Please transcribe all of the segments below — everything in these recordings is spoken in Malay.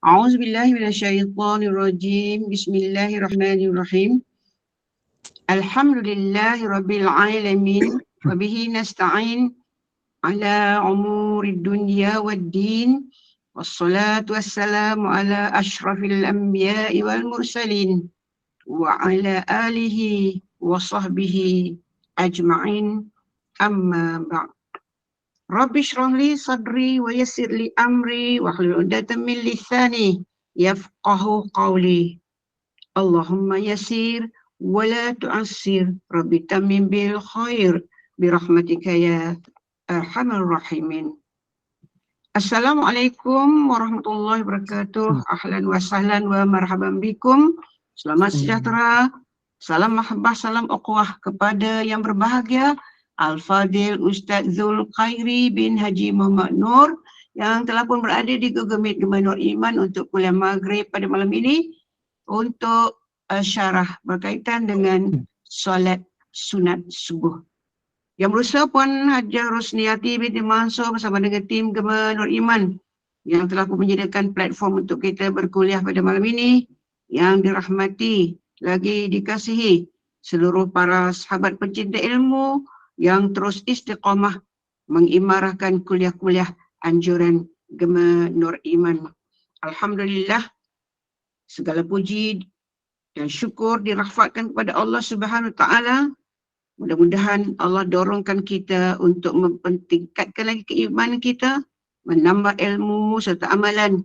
أعوذ بالله من الشيطان الرجيم بسم الله الرحمن الرحيم الحمد لله رب العالمين وبه نستعين على أمور الدنيا والدين والصلاة والسلام على أشرف الأنبياء والمرسلين وعلى آله وصحبه أجمعين أما بعد رب اشرح لي صدري ويسر لي أمري واحلل عقدة من لساني يفقه قولي اللهم يسير ولا تعسر رب تمم بالخير برحمتك يا أرحم الراحمين. Assalamualaikum warahmatullahi wabarakatuh. Ahlan wa sahlan wa marhaban bikum. Selamat sejahtera. Salam mahabbah, salam uqwah kepada yang berbahagia Al-Fadil Ustaz Zulkhairi bin Haji Muhammad Nur yang telah pun berada di Google Meet Gemah Nur Iman untuk kuliah maghrib pada malam ini untuk syarah berkaitan dengan solat sunat subuh. Yang berusaha Puan Hajah Rosniati binti Mansur bersama dengan tim Gemah Nur Iman yang telah pun menyediakan platform untuk kita berkuliah pada malam ini, yang dirahmati lagi dikasihi seluruh para sahabat pencinta ilmu yang terus istiqamah mengimarahkan kuliah-kuliah anjuran Gemah Nur Iman. Alhamdulillah, segala puji dan syukur dirahfatkan kepada Allah Subhanahu Wa Taala. Mudah-mudahan Allah dorongkan kita untuk mempertingkatkan lagi keimanan kita, menambah ilmu serta amalan,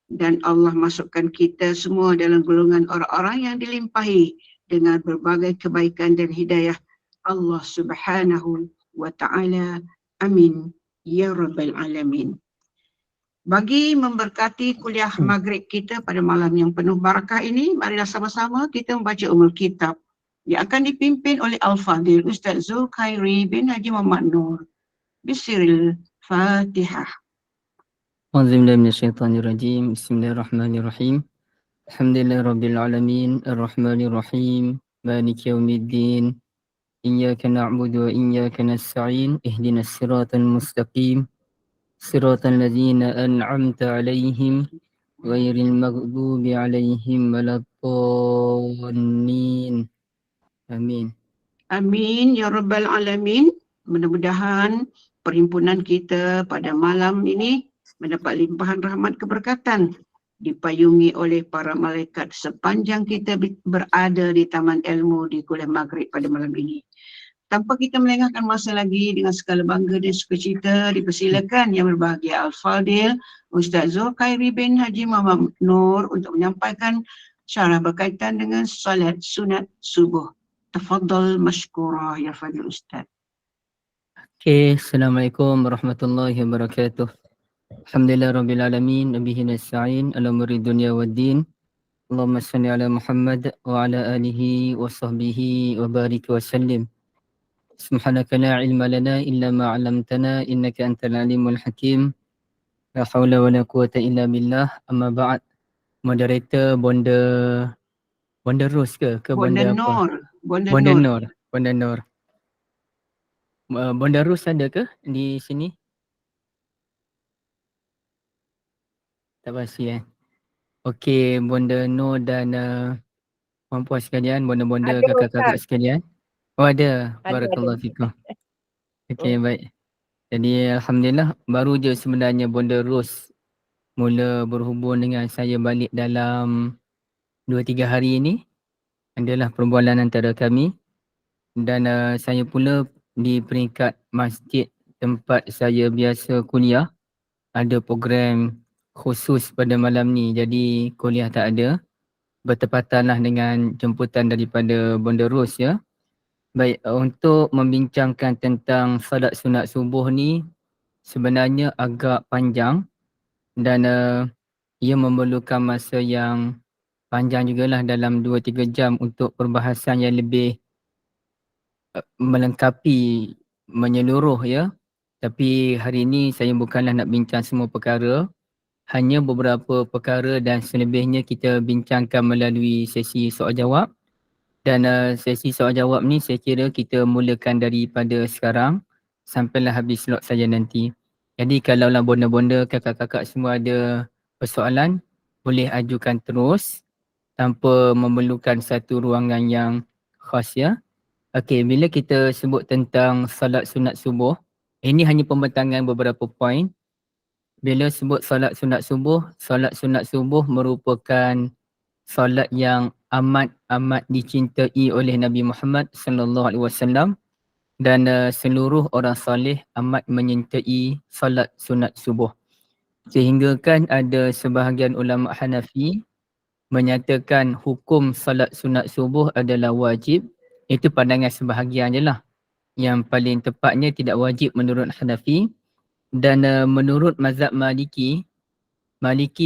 dan Allah masukkan kita semua dalam golongan orang-orang yang dilimpahi dengan berbagai kebaikan dan hidayah Allah Subhanahu Wa Taala. Amin ya rabbal alamin. Bagi memberkati kuliah maghrib kita pada malam yang penuh barakah ini, marilah sama-sama kita membaca Ummul Kitab yang akan dipimpin oleh Al-Fadil Ustaz Zulkhairi bin Haji Muhammad Nur. Bismillahirrahmanirrahim. A'udzubillahiminasyaitonirrajim. Bismillahirrahmanirrahim. Alhamdulillahirrabbilalamin. Ar-Rahmanirrahim. Maliki yaumiddin. Iyyaka na'budu wa iyyaka nasta'in. Ihdinas siratal mustaqim. Siratal ladzina an'amta 'alaihim ghairil maghdubi 'alaihim waladdallin. Amin. Amin ya rabbal alamin. Mudah-mudahan perhimpunan kita pada malam ini mendapat limpahan rahmat keberkatan, dipayungi oleh para malaikat sepanjang kita berada di taman ilmu di kuliah maghrib pada malam ini. Tanpa kita melengahkan masa lagi, dengan segala bangga dan sukacita, dipersilakan yang berbahagia Al-Fadil Ustaz Zulkhairi bin Haji Muhammad Nur untuk menyampaikan syarah berkaitan dengan salat sunat subuh. Tafadhal mashkura ya Fadil Ustaz. Okay, Assalamualaikum warahmatullahi wabarakatuh. Alhamdulillah Rabbil Alamin, Nabihi Nasta'in, ala umuri dunia wa din. Allahumma salli ala Muhammad wa ala alihi wa sahbihi wa barik wa sallim. Subhanaka la ilma lana illa ma 'allamtana innaka antal alimul hakim. La hawla wa la quwata illa billah. Amma ba'd. Moderator Bonda Rose ke Bonda Bonda apa? Nur. Bonda Nur. Bonda Nur. Bonda Rose ada ke di sini? Tak pasti Okey, Bonda Nur dan puan-puan sekalian, bonda-bonda, kakak-kakak sekalian. Oh ada. Barakallahu fikum. Okey, baik. Jadi alhamdulillah baru je sebenarnya Bonda Rose mula berhubung dengan saya balik dalam 2-3 hari ini. Adalah perbualan antara kami dan saya pula di peringkat masjid tempat saya biasa kuliah ada program khusus pada malam ni, jadi kuliah tak ada. Bertepatanlah dengan jemputan daripada Bonda Rose ya. Baik, untuk membincangkan tentang salat sunat subuh ni sebenarnya agak panjang dan ia memerlukan masa yang panjang jugalah, dalam 2-3 jam untuk perbahasan yang lebih melengkapi menyeluruh ya. Tapi hari ini saya bukanlah nak bincang semua perkara, hanya beberapa perkara dan selebihnya kita bincangkan melalui sesi soal jawab. Dan sesi soal jawab ni saya kira kita mulakan daripada sekarang sampailah habis slot saja nanti. Jadi kalaulah bonda-bonda, kakak-kakak semua ada persoalan, boleh ajukan terus tanpa memerlukan satu ruangan yang khas ya. Okey, bila kita sebut tentang salat sunat subuh, ini hanya pembentangan beberapa poin. Bila sebut salat sunat subuh merupakan salat yang amat dicintai oleh Nabi Muhammad sallallahu alaihi wasallam dan seluruh orang soleh amat menyintai salat sunat subuh. Sehingga kan ada sebahagian ulama Hanafi menyatakan hukum salat sunat subuh adalah wajib. Itu pandangan sebahagian je lah. Yang paling tepatnya tidak wajib menurut Hanafi. Dan menurut mazhab Maliki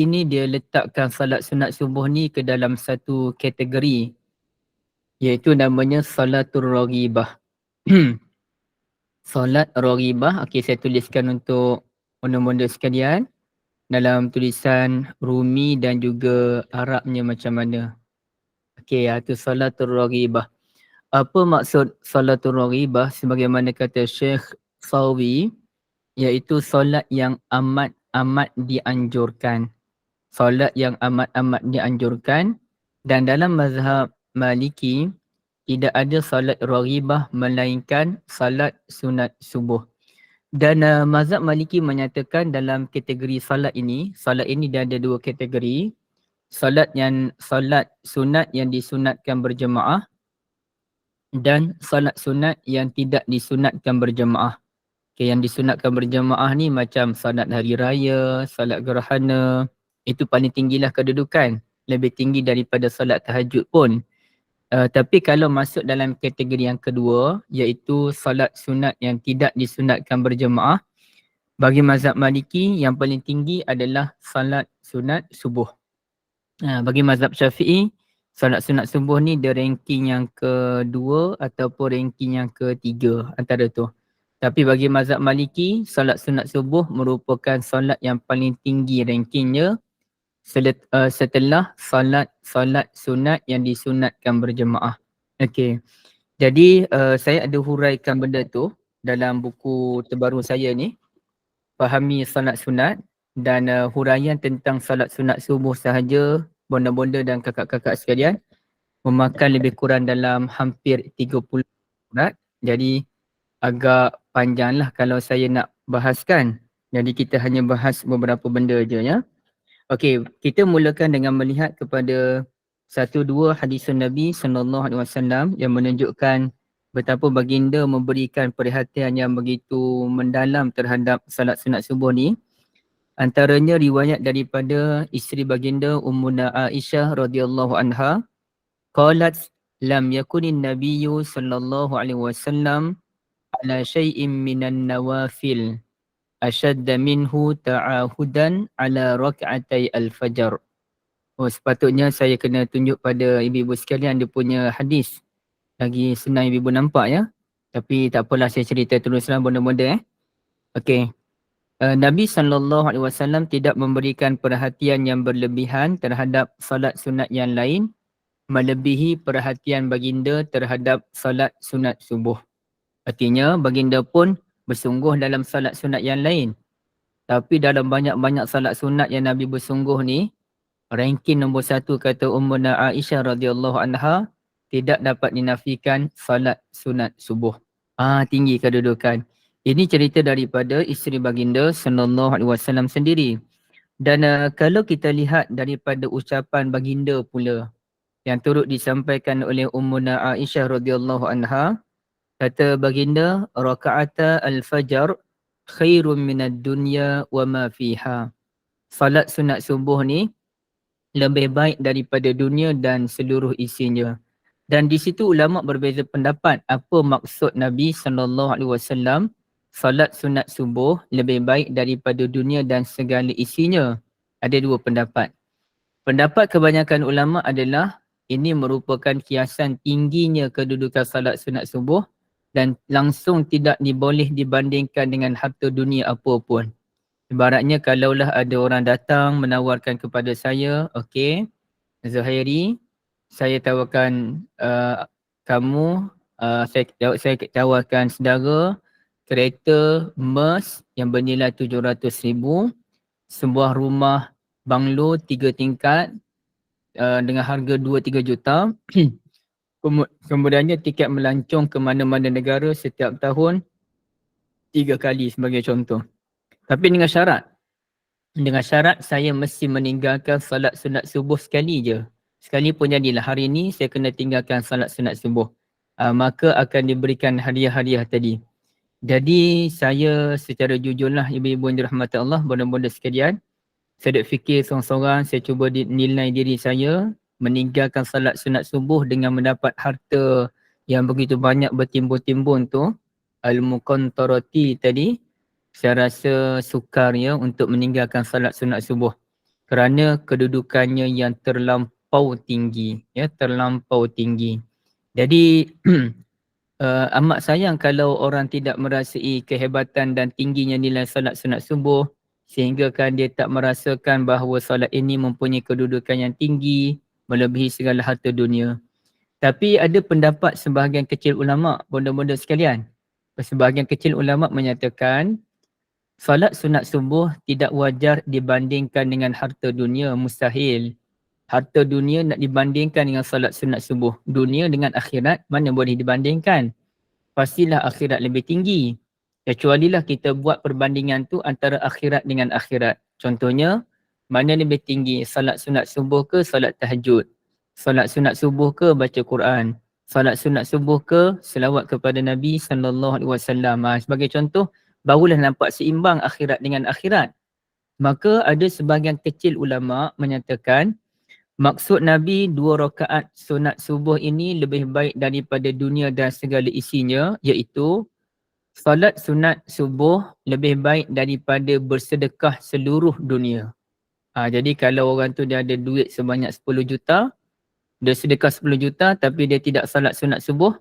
ni dia letakkan salat sunat subuh ni ke dalam satu kategori, iaitu namanya salatul raghibah. Salat raghibah, okey saya tuliskan untuk bonda-bonda sekalian dalam tulisan Rumi dan juga Arabnya macam mana. Okey, itu salatul raghibah. Apa maksud salatul raghibah sebagaimana kata Syekh Sawi, iaitu solat yang amat dianjurkan. Solat yang amat dianjurkan, dan dalam mazhab Maliki tidak ada solat raghibah melainkan solat sunat subuh. Dan mazhab Maliki menyatakan dalam kategori solat ini dia ada dua kategori. Solat sunat yang disunatkan berjemaah dan solat sunat yang tidak disunatkan berjemaah. Okay, yang disunatkan berjemaah ni macam solat hari raya, solat gerhana, itu paling tinggilah kedudukan. Lebih tinggi daripada solat tahajud pun. Tapi kalau masuk dalam kategori yang kedua, iaitu solat sunat yang tidak disunatkan berjemaah, bagi mazhab Maliki yang paling tinggi adalah solat sunat subuh. Bagi mazhab Syafi'i, solat sunat subuh ni dia ranking yang kedua ataupun ranking yang ketiga antara tu. Tapi bagi mazhab Maliki, solat sunat subuh merupakan solat yang paling tinggi rankingnya setelah solat sunat yang disunatkan berjemaah. Okey. Jadi saya ada huraikan benda tu dalam buku terbaru saya ni, Fahami Solat Sunat, dan huraian tentang solat sunat subuh sahaja bonda-bonda dan kakak-kakak sekalian memakan lebih kurang dalam hampir 30 surat. Jadi agak panjanglah kalau saya nak bahaskan. Jadi kita hanya bahas beberapa benda je ya. Okey, kita mulakan dengan melihat kepada satu dua hadis Nabi SAW yang menunjukkan betapa baginda memberikan perhatian yang begitu mendalam terhadap salat sunat subuh ni. Antaranya riwayat daripada isteri baginda Ummuna Aisyah radhiyallahu anha, qalat lam yakunin nabiyyu sallallahu alaihi wasallam ala syai'in minan nawafil ashadda minhu ta'ahudan ala rak'atai al-fajr. Oh, sepatutnya saya kena tunjuk pada ibu-ibu sekalian dia punya hadis. Lagi senang ibu-ibu nampak ya. Tapi tak apalah, saya cerita teruslah bonda-bonda. Okey. Nabi SAW tidak memberikan perhatian yang berlebihan terhadap solat sunat yang lain melebihi perhatian baginda terhadap solat sunat subuh. Artinya baginda pun bersungguh dalam salat sunat yang lain. Tapi dalam banyak-banyak salat sunat yang Nabi bersungguh ni, ranking nombor satu kata Ummuna Aisyah radhiyallahu anha, tidak dapat dinafikan salat sunat subuh. Tinggi kedudukan. Ini cerita daripada isteri baginda sallallahu alaihi wasallam sendiri. Dan kalau kita lihat daripada ucapan baginda pula yang turut disampaikan oleh Ummuna Aisyah radhiyallahu anha, kata baginda, raka'ata al-fajr khairun minad dunya wa ma fiha. Salat sunat subuh ni lebih baik daripada dunia dan seluruh isinya. Dan di situ ulama berbeza pendapat apa maksud Nabi SAW salat sunat subuh lebih baik daripada dunia dan segala isinya. Ada dua pendapat. Pendapat kebanyakan ulama adalah ini merupakan kiasan tingginya kedudukan salat sunat subuh dan langsung tidak diboleh dibandingkan dengan harta dunia apa pun. Ibaratnya kalaulah ada orang datang menawarkan kepada saya, okey, Zuhairi, saya tawarkan kamu, saya tawarkan saudara kereta Merc yang bernilai 700,000, sebuah rumah banglo 3 tingkat dengan harga 2-3 juta. Kemudiannya tiket melancong ke mana-mana negara setiap tahun 3 kali sebagai contoh. Tapi dengan syarat saya mesti meninggalkan salat sunat subuh sekali je. Sekali pun jadilah hari ini saya kena tinggalkan salat sunat subuh. Maka akan diberikan hadiah-hadiah tadi. Jadi saya secara jujurlah ibu-ibu yang dirahmati Allah, bonda-bonda sekalian, saya duk fikir seorang-seorang, saya cuba nilai diri saya, meninggalkan salat sunat subuh dengan mendapat harta yang begitu banyak bertimbun-timbun tu, al-muqantarati tadi, saya rasa sukar ya untuk meninggalkan salat sunat subuh kerana kedudukannya yang terlampau tinggi, ya, terlampau tinggi. Jadi amat sayang kalau orang tidak merasai kehebatan dan tingginya nilai salat sunat subuh sehingga kan dia tak merasakan bahawa salat ini mempunyai kedudukan yang tinggi melebihi segala harta dunia. Tapi ada pendapat sebahagian kecil ulama, bonda-bonda sekalian. Sebahagian kecil ulama menyatakan salat sunat subuh tidak wajar dibandingkan dengan harta dunia, mustahil. Harta dunia nak dibandingkan dengan salat sunat subuh. Dunia dengan akhirat mana boleh dibandingkan? Pastilah akhirat lebih tinggi. Kecualilah kita buat perbandingan tu antara akhirat dengan akhirat. Contohnya, mana lebih tinggi? Salat sunat subuh ke salat tahajud? Salat sunat subuh ke baca Quran? Salat sunat subuh ke selawat kepada Nabi SAW? Sebagai contoh, barulah nampak seimbang akhirat dengan akhirat. Maka ada sebahagian kecil ulama menyatakan maksud Nabi 2 rakaat sunat subuh ini lebih baik daripada dunia dan segala isinya, iaitu salat sunat subuh lebih baik daripada bersedekah seluruh dunia. Jadi kalau orang tu dia ada duit sebanyak 10 juta, dia sedekah 10 juta tapi dia tidak salat sunat subuh,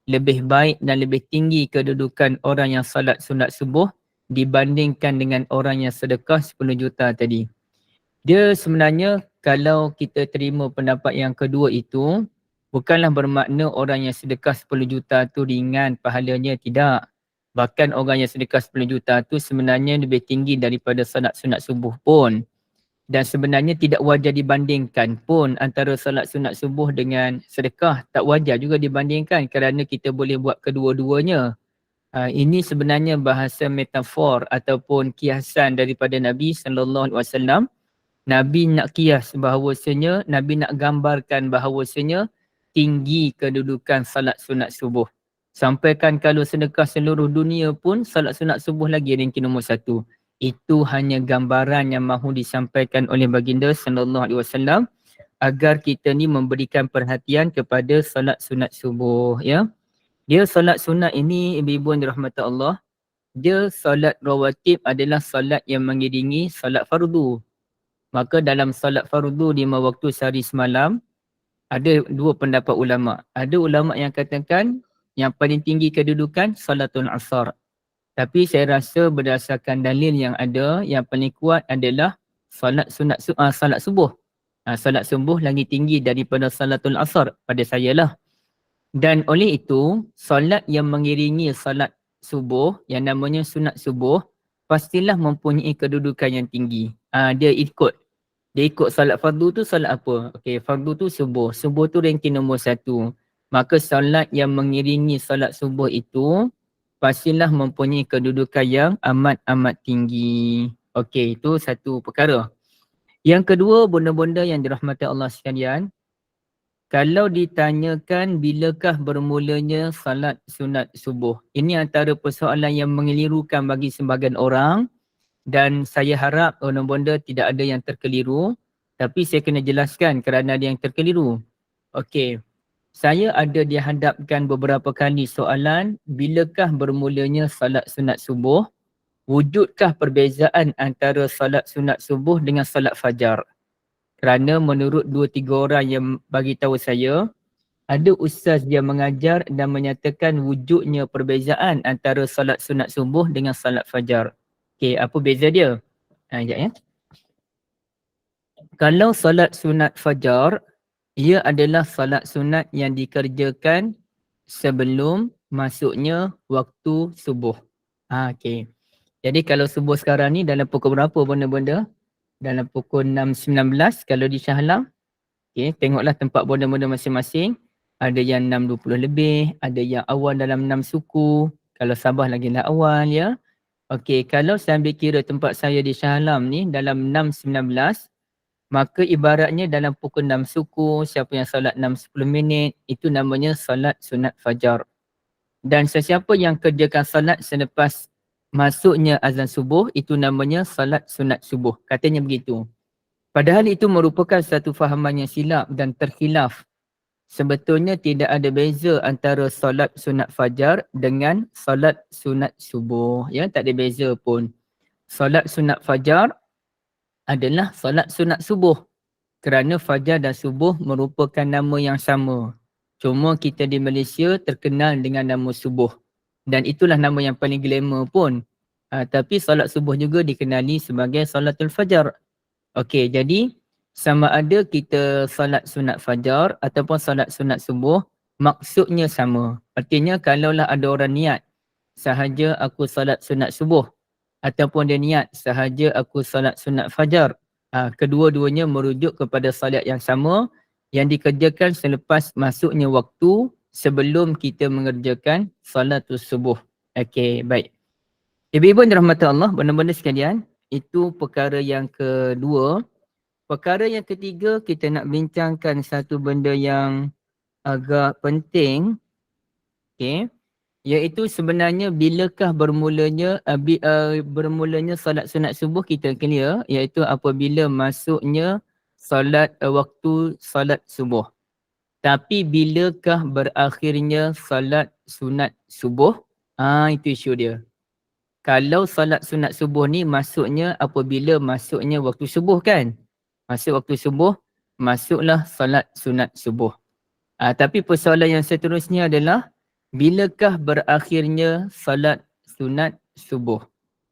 lebih baik dan lebih tinggi kedudukan orang yang salat sunat subuh dibandingkan dengan orang yang sedekah 10 juta tadi. Dia sebenarnya kalau kita terima pendapat yang kedua itu, bukanlah bermakna orang yang sedekah 10 juta tu ringan pahalanya, tidak. Bahkan orang yang sedekah 10 juta tu sebenarnya lebih tinggi daripada salat sunat subuh pun. Dan sebenarnya tidak wajar dibandingkan pun antara salat sunat subuh dengan sedekah. Tak wajar juga dibandingkan kerana kita boleh buat kedua-duanya. Ini sebenarnya bahasa metafor ataupun kiasan daripada Nabi SAW. Nabi nak kias bahawasanya, Nabi nak gambarkan bahawasanya tinggi kedudukan salat sunat subuh. Sampaikan kalau sedekah seluruh dunia pun salat sunat subuh lagi ranking nombor 1. Itu hanya gambaran yang mahu disampaikan oleh baginda SAW agar kita ni memberikan perhatian kepada salat sunat subuh, ya. Dia salat sunat ini ibu-ibu yang dirahmati Allah, dia salat rawatib adalah salat yang mengiringi salat fardu. Maka dalam salat fardu 5 waktu sehari semalam, ada 2 pendapat ulama. Ada ulama yang katakan yang paling tinggi kedudukan salatul asar. Tapi saya rasa berdasarkan dalil yang ada, yang paling kuat adalah salat subuh. Salat subuh lagi tinggi daripada salatul asar pada saya lah. Dan oleh itu, salat yang mengiringi salat subuh, yang namanya sunat subuh, pastilah mempunyai kedudukan yang tinggi. Dia ikut salat fardu tu salat apa? Okey, fardu tu subuh. Subuh tu ranking nombor 1. Maka salat yang mengiringi salat subuh itu pastilah mempunyai kedudukan yang amat-amat tinggi. Okey, itu satu perkara. Yang kedua, bonda-bonda yang dirahmati Allah sekalian, kalau ditanyakan bilakah bermulanya salat sunat subuh, ini antara persoalan yang mengelirukan bagi sebahagian orang. Dan saya harap bonda-bonda tidak ada yang terkeliru. Tapi saya kena jelaskan kerana ada yang terkeliru. Okey. Saya ada dihadapkan beberapa kali soalan, bilakah bermulanya salat sunat subuh? Wujudkah perbezaan antara salat sunat subuh dengan salat fajar? Kerana menurut 2-3 orang yang bagi tahu saya, ada ustaz yang mengajar dan menyatakan wujudnya perbezaan antara salat sunat subuh dengan salat fajar. Okey, apa beza dia? Sekejap ya. Kalau salat sunat fajar, ia adalah salat sunat yang dikerjakan sebelum masuknya waktu subuh. Okey. Jadi kalau subuh sekarang ni dalam pukul berapa bonda-bonda? dalam pukul 6.19 kalau di Shah Alam. Okay, tengoklah tempat bonda-bonda masing-masing. Ada yang 6.20 lebih, ada yang awal dalam 6 suku. Kalau Sabah lagi lah awal ya. Okey, kalau saya ambil kira tempat saya di Shah Alam ni dalam 6.19, maka ibaratnya dalam pukul 6 suku, siapa yang solat 6.10 minit, itu namanya solat sunat fajar. Dan sesiapa yang kerjakan solat selepas masuknya azan subuh, itu namanya solat sunat subuh. Katanya begitu. Padahal itu merupakan satu fahaman yang silap dan terkhilaf. Sebetulnya tidak ada beza antara solat sunat fajar dengan solat sunat subuh. Ya, tak ada beza pun. Solat sunat fajar adalah solat sunat subuh. Kerana fajar dan subuh merupakan nama yang sama. Cuma kita di Malaysia terkenal dengan nama subuh. Dan itulah nama yang paling glamour pun. Tapi solat subuh juga dikenali sebagai solatul fajar. Okey, jadi sama ada kita solat sunat fajar ataupun solat sunat subuh, maksudnya sama. Artinya kalaulah ada orang niat sahaja aku solat sunat subuh ataupun dia niat sahaja aku solat sunat fajar, kedua-duanya merujuk kepada solat yang sama yang dikerjakan selepas masuknya waktu sebelum kita mengerjakan solatul subuh. Okey, baik. Ibu-ibu yang dirahmati Allah, benda-benda sekalian, itu perkara yang kedua. Perkara yang ketiga, kita nak bincangkan satu benda yang agak penting. Okay. Iaitu sebenarnya bilakah bermulanya bermulanya solat sunat subuh, kita clear. Iaitu apabila masuknya solat waktu solat subuh. Tapi bilakah berakhirnya solat sunat subuh? Itu isu dia. Kalau solat sunat subuh ni masuknya apabila masuknya waktu subuh kan? Masuk waktu subuh, masuklah solat sunat subuh. Tapi persoalan yang seterusnya adalah bilakah berakhirnya solat sunat subuh?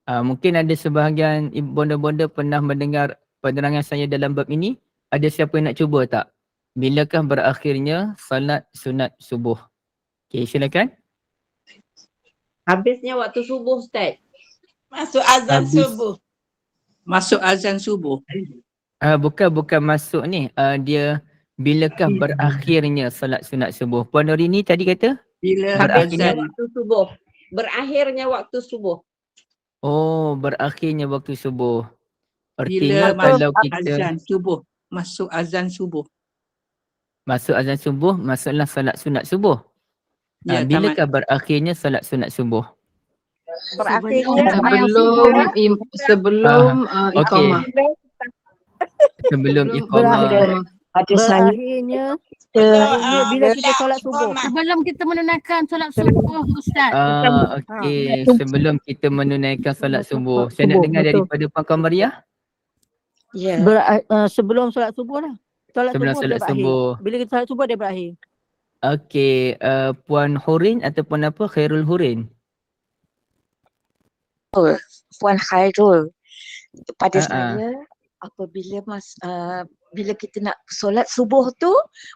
Mungkin ada sebahagian bonda-bonda pernah mendengar penerangan saya dalam bab ini. Ada siapa yang nak cuba tak? Bilakah berakhirnya solat sunat subuh? Okey, silakan. Habisnya waktu subuh, Ustaz. Masuk azan subuh. Masuk azan subuh. Bukan masuk ni. Dia bilakah berakhirnya solat sunat subuh? Puan Norini tadi kata? Bila Habisnya azan. waktu subuh. Berakhirnya waktu subuh. Oh, berakhirnya waktu subuh. Bila Artinya kalau masuk kita azan subuh. Masuk azan subuh. masuk azan subuh, masuklah solat sunat subuh. Ya, Bilakah berakhirnya solat sunat subuh? Berakhirnya sebelum okey. iqamah. Sebelum iqamah. Berakhirnya bila kita solat subuh. Sebelum kita menunaikan solat subuh, Ustaz. Okey, sebelum kita menunaikan solat subuh. Saya nak dengar daripada Puan Kamariah. Ya. Sebelum solat subuh lah. Sebelum solat dia berakhir. subuh. Bila kita solat subuh dia berakhir. Okey, Puan Hurin ataupun apa? Khairul Hurin? Puan Khairul, pada Ha-ha. saya apabila bila kita nak solat subuh tu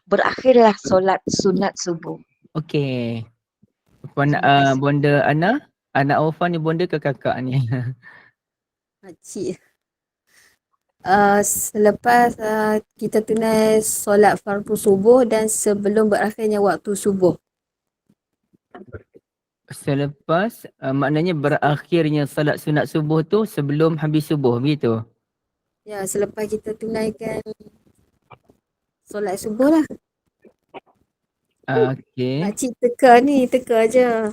berakhirlah solat sunat subuh. Okey. Puan bonda Ana? Anak Aufa ni bonda ke kakak ni? Makcik. Selepas kita tunai solat fardu subuh dan sebelum berakhirnya waktu subuh. Selepas maknanya berakhirnya solat sunat subuh tu sebelum habis subuh, begitu? Ya, selepas kita tunaikan solat subuh lah. Okey. Makcik teka je.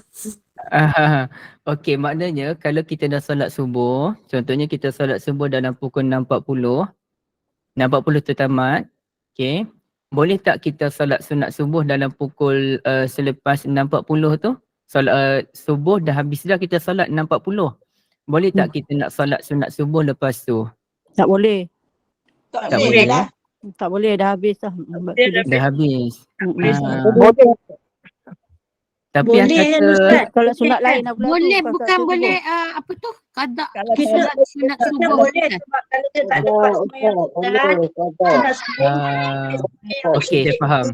Okey, maknanya kalau kita dah solat subuh, contohnya kita solat subuh dalam pukul 6.40, 6.40 tu tamat, okey. Boleh tak kita solat sunat subuh dalam pukul selepas 6.40 tu? Solat subuh dah habis dah, kita solat 6.40. Boleh tak kita nak solat sunat subuh lepas tu? Tak boleh. Tak Tak boleh boleh, lah. Tak boleh, dah habis dah. Dah habis. Tapi Boleh, yang kata Ustaz. Kalau sunat lain lah pula tu, Boleh, bukan bukan solat subuh. boleh apa tu? Qada Kalau solat sunat kita subuh. boleh Ustaz. sebab kalau dia tak dapat sembahyang sunat subuh. okey, saya faham.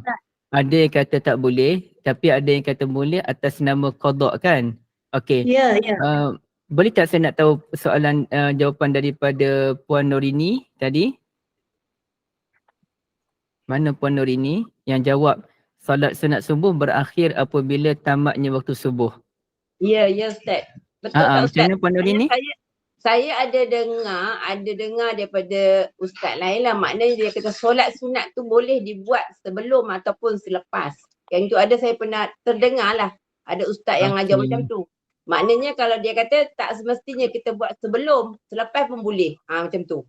Ada yang kata tak boleh, tapi ada yang kata boleh atas nama qada kan? Okey. Ya, ya. Boleh tak saya nak tahu soalan jawapan daripada Puan Norini tadi? Mana Puan Norini yang jawab solat sunat subuh berakhir apabila tamatnya waktu subuh? Ya, ya Ustaz. Betul tak Macam Ustaz? mana Puan Norini? Saya ada dengar daripada Ustaz lain lah. Maknanya dia kata solat sunat tu boleh dibuat sebelum ataupun selepas. Yang itu ada saya pernah terdengar lah. Ada Ustaz yang ajar macam tu. Maknanya kalau dia kata tak semestinya kita buat sebelum, selepas pun boleh. Macam tu.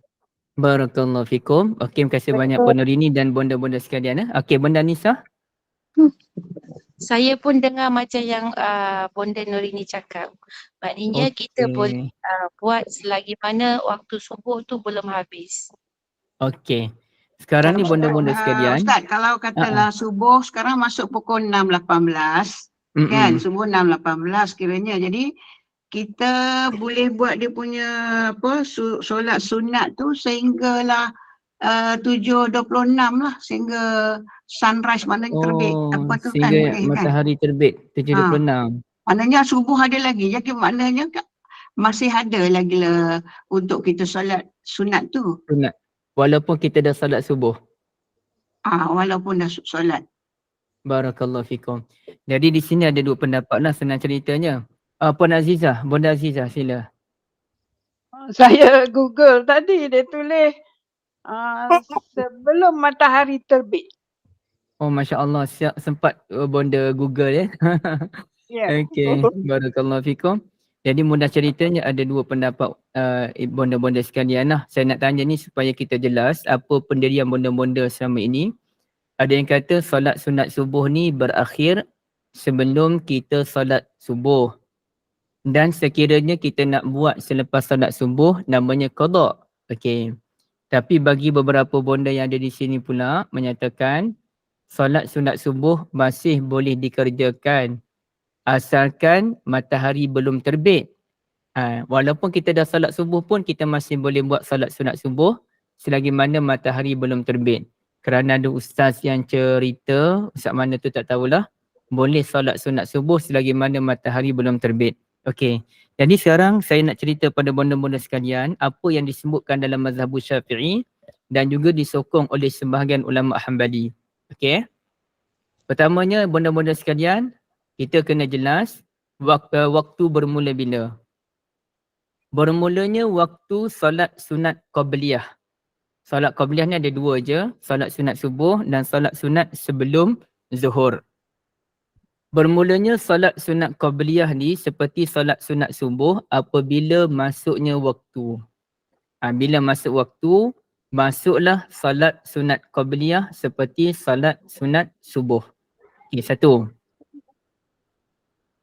Barakallahu fikum. Okey, terima kasih banyak Puan Norini dan bonda-bonda sekalian. Okey, Bonda Nisa. Saya pun dengar macam yang Bonda Nurini cakap. Maknanya kita boleh buat selagi mana waktu subuh tu belum habis. Okey. Sekarang ni bonda-bonda sekalian. Ustaz, kalau katalah subuh sekarang masuk pukul 6.18. Kan, subuh 6.18 kiranya. Jadi kita boleh buat dia punya solat sunat tu sehinggalah 7.26 lah, sehingga sunrise maknanya terbit. Apa tu kan sehingga boleh matahari terbit 7.26. Maknanya subuh ada lagi. Jadi maknanya masih ada lagi lah untuk kita solat sunat tu. Sunat. Walaupun kita dah solat subuh. Walaupun dah solat. Barakallahu fikum. Jadi di sini ada dua pendapat lah senang ceritanya. Puan Azizah, Bonda Azizah sila. Saya Google tadi dia tulis sebelum matahari terbit. Oh, Masya Allah, sempat Bonda Google ya. Okey, barakallahu fikum. Jadi mudah ceritanya ada dua pendapat bonda-bonda sekalian lah. Saya nak tanya ni supaya kita jelas apa pendirian bonda-bonda selama ini. Ada yang kata solat sunat subuh ni berakhir sebelum kita solat subuh. Dan sekiranya kita nak buat selepas solat subuh namanya qada. Okey. Tapi bagi beberapa bonda yang ada di sini pula menyatakan solat sunat subuh masih boleh dikerjakan asalkan matahari belum terbit. Walaupun kita dah solat subuh pun kita masih boleh buat solat sunat subuh selagi mana matahari belum terbit. Kerana ada ustaz yang cerita, ustaz mana tu tak tahulah, boleh solat sunat subuh selagi mana matahari belum terbit. Okey. Jadi sekarang saya nak cerita pada bonda-bonda sekalian apa yang disebutkan dalam mazhab Syafi'i dan juga disokong oleh sebahagian ulama Hanbali. Okey. Pertamanya bonda-bonda sekalian, kita kena jelas waktu bermula bila. Bermulanya waktu solat sunat qabliyah. Solat qabliyah ni ada dua je, solat sunat subuh dan solat sunat sebelum zuhur. Bermulanya solat sunat qabliyah ni seperti solat sunat subuh apabila masuknya waktu. Bila masuk waktu, masuklah solat sunat qabliyah seperti solat sunat subuh. Okey, satu.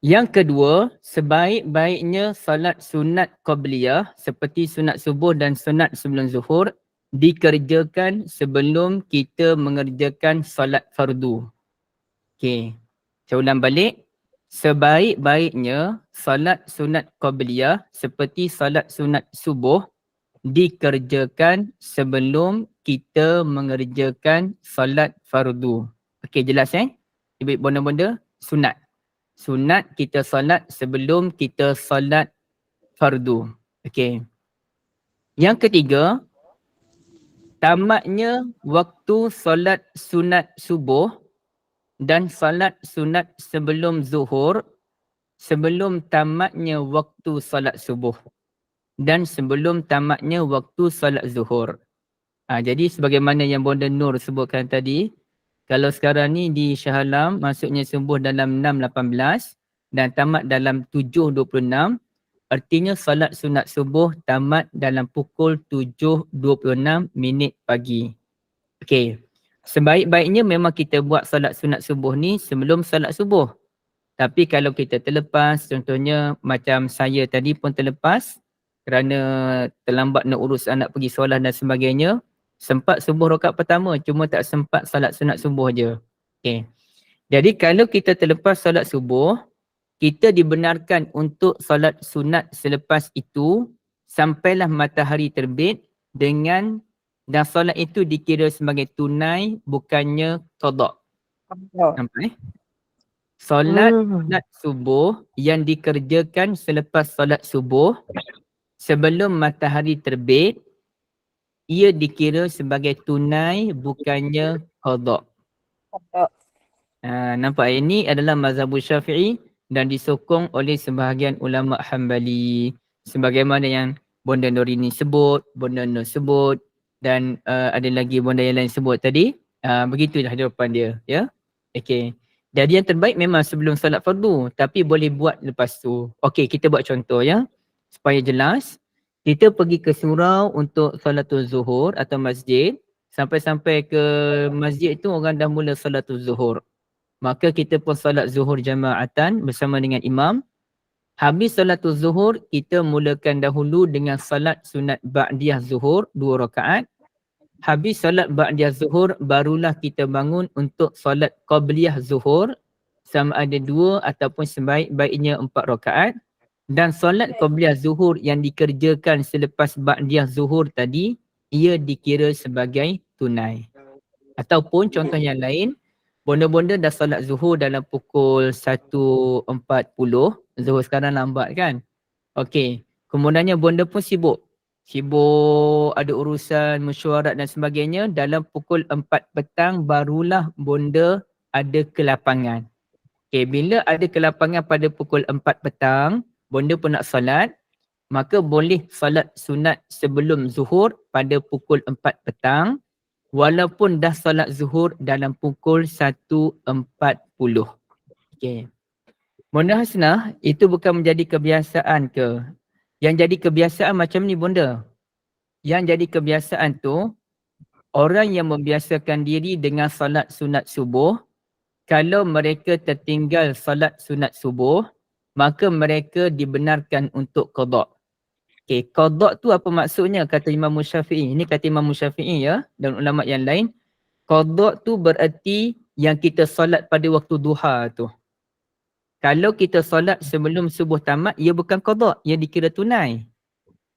Yang kedua, sebaik-baiknya solat sunat qabliyah seperti sunat subuh dan sunat sebelum zuhur dikerjakan sebelum kita mengerjakan solat fardu. Okey, saya ulang balik. Sebaik-baiknya solat sunat qabliyah seperti solat sunat subuh dikerjakan sebelum kita mengerjakan solat fardu. Okey, jelas Ibu bonda-bonda, sunat. Sunat kita solat sebelum kita solat fardu. Okey. Yang ketiga, tamatnya waktu solat sunat subuh dan solat sunat sebelum zuhur sebelum tamatnya waktu solat subuh dan sebelum tamatnya waktu solat zuhur. Jadi sebagaimana yang Bonda Nur sebutkan tadi, kalau sekarang ni di Shah Alam masuknya subuh dalam 6.18 dan tamat dalam 7.26, artinya solat sunat subuh tamat dalam pukul 7.26 pagi. Okey. Sebaik-baiknya memang kita buat solat sunat subuh ni sebelum solat subuh. Tapi kalau kita terlepas, contohnya macam saya tadi pun terlepas kerana terlambat nak urus anak pergi solat dan sebagainya, sempat subuh rakaat pertama cuma tak sempat solat sunat subuh je. Okey. Jadi kalau kita terlepas solat subuh, kita dibenarkan untuk solat sunat selepas itu sampailah matahari terbit dengan dan solat itu dikira sebagai tunai bukannya qada. Nampak Solat subuh yang dikerjakan selepas solat subuh sebelum matahari terbit, ia dikira sebagai tunai bukannya qada. Nampak ini adalah mazhab Syafi'i dan disokong oleh sebahagian ulama Hambali. Sebagaimana yang Bonda Nurini sebut, Bonda Nur sebut dan ada lagi bonda yang lain sebut tadi. Begitulah jawapan dia, ya. Okey. Jadi yang terbaik memang sebelum solat fardu, tapi boleh buat lepas tu. Okey, kita buat contoh ya supaya jelas. Kita pergi ke surau untuk solatul zuhur atau masjid. Sampai-sampai ke masjid tu orang dah mula solatul zuhur. Maka kita pun solat zuhur jamaatan bersama dengan imam. Habis solatul zuhur, kita mulakan dahulu dengan solat sunat ba'diyah zuhur 2 rakaat. Habis solat ba'diyah zuhur, barulah kita bangun untuk solat qabliyah zuhur sama ada 2 ataupun sebaik-baiknya 4 rakaat. Dan solat qabliyah zuhur yang dikerjakan selepas ba'diyah zuhur tadi, ia dikira sebagai tunai. Ataupun contoh yang lain, bonda-bonda dah solat zuhur dalam pukul 1.40. Zuhur sekarang lambat kan? Okey. Kemudiannya bonda pun sibuk. Ada urusan mesyuarat dan sebagainya. Dalam pukul 4 petang barulah bonda ada ke lapangan. Okey, bila ada ke lapangan pada pukul 4 petang, bonda pun nak solat, maka boleh solat sunat sebelum zuhur pada pukul 4 petang. Walaupun dah solat zuhur dalam pukul 1.40. Okey. Bonda Hasnah, itu bukan menjadi kebiasaan ke? Yang jadi kebiasaan macam ni bonda. Yang jadi kebiasaan tu, orang yang membiasakan diri dengan solat sunat subuh, kalau mereka tertinggal solat sunat subuh, maka mereka dibenarkan untuk qada. Okey, qada tu apa maksudnya kata Imam Syafi'i? Ini kata Imam Syafi'i ya dan ulama yang lain. Qada tu bererti yang kita solat pada waktu duha tu. Kalau kita solat sebelum subuh tamat, ia bukan qada, ia dikira tunai.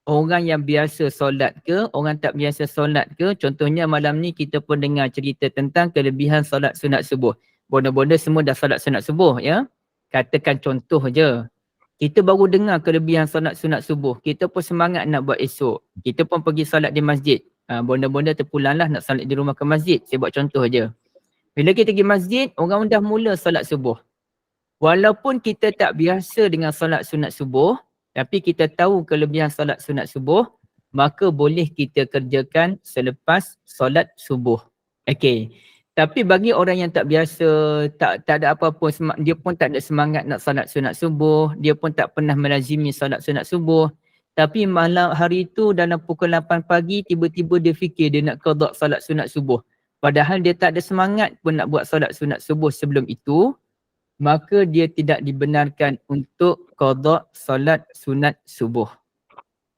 Orang yang biasa solat ke, orang tak biasa solat ke, contohnya malam ni kita pun dengar cerita tentang kelebihan solat sunat subuh. Bonda-bonda semua dah solat sunat subuh ya. Katakan contoh je. Kita baru dengar kelebihan solat sunat subuh. Kita pun semangat nak buat esok. Kita pun pergi solat di masjid. Bonda-bonda terpulanglah nak solat di rumah ke masjid. Saya buat contoh je. Bila kita pergi masjid, orang dah mula solat subuh. Walaupun kita tak biasa dengan solat sunat subuh, tapi kita tahu kelebihan solat sunat subuh, maka boleh kita kerjakan selepas solat subuh. Okey. Tapi bagi orang yang tak biasa, tak ada apa-apa, dia pun tak ada semangat nak solat sunat subuh, dia pun tak pernah melazimi solat sunat subuh. Tapi malam hari tu dalam pukul 8 pagi, tiba-tiba dia fikir dia nak qada solat sunat subuh. Padahal dia tak ada semangat pun nak buat solat sunat subuh sebelum itu, maka dia tidak dibenarkan untuk qada solat sunat subuh.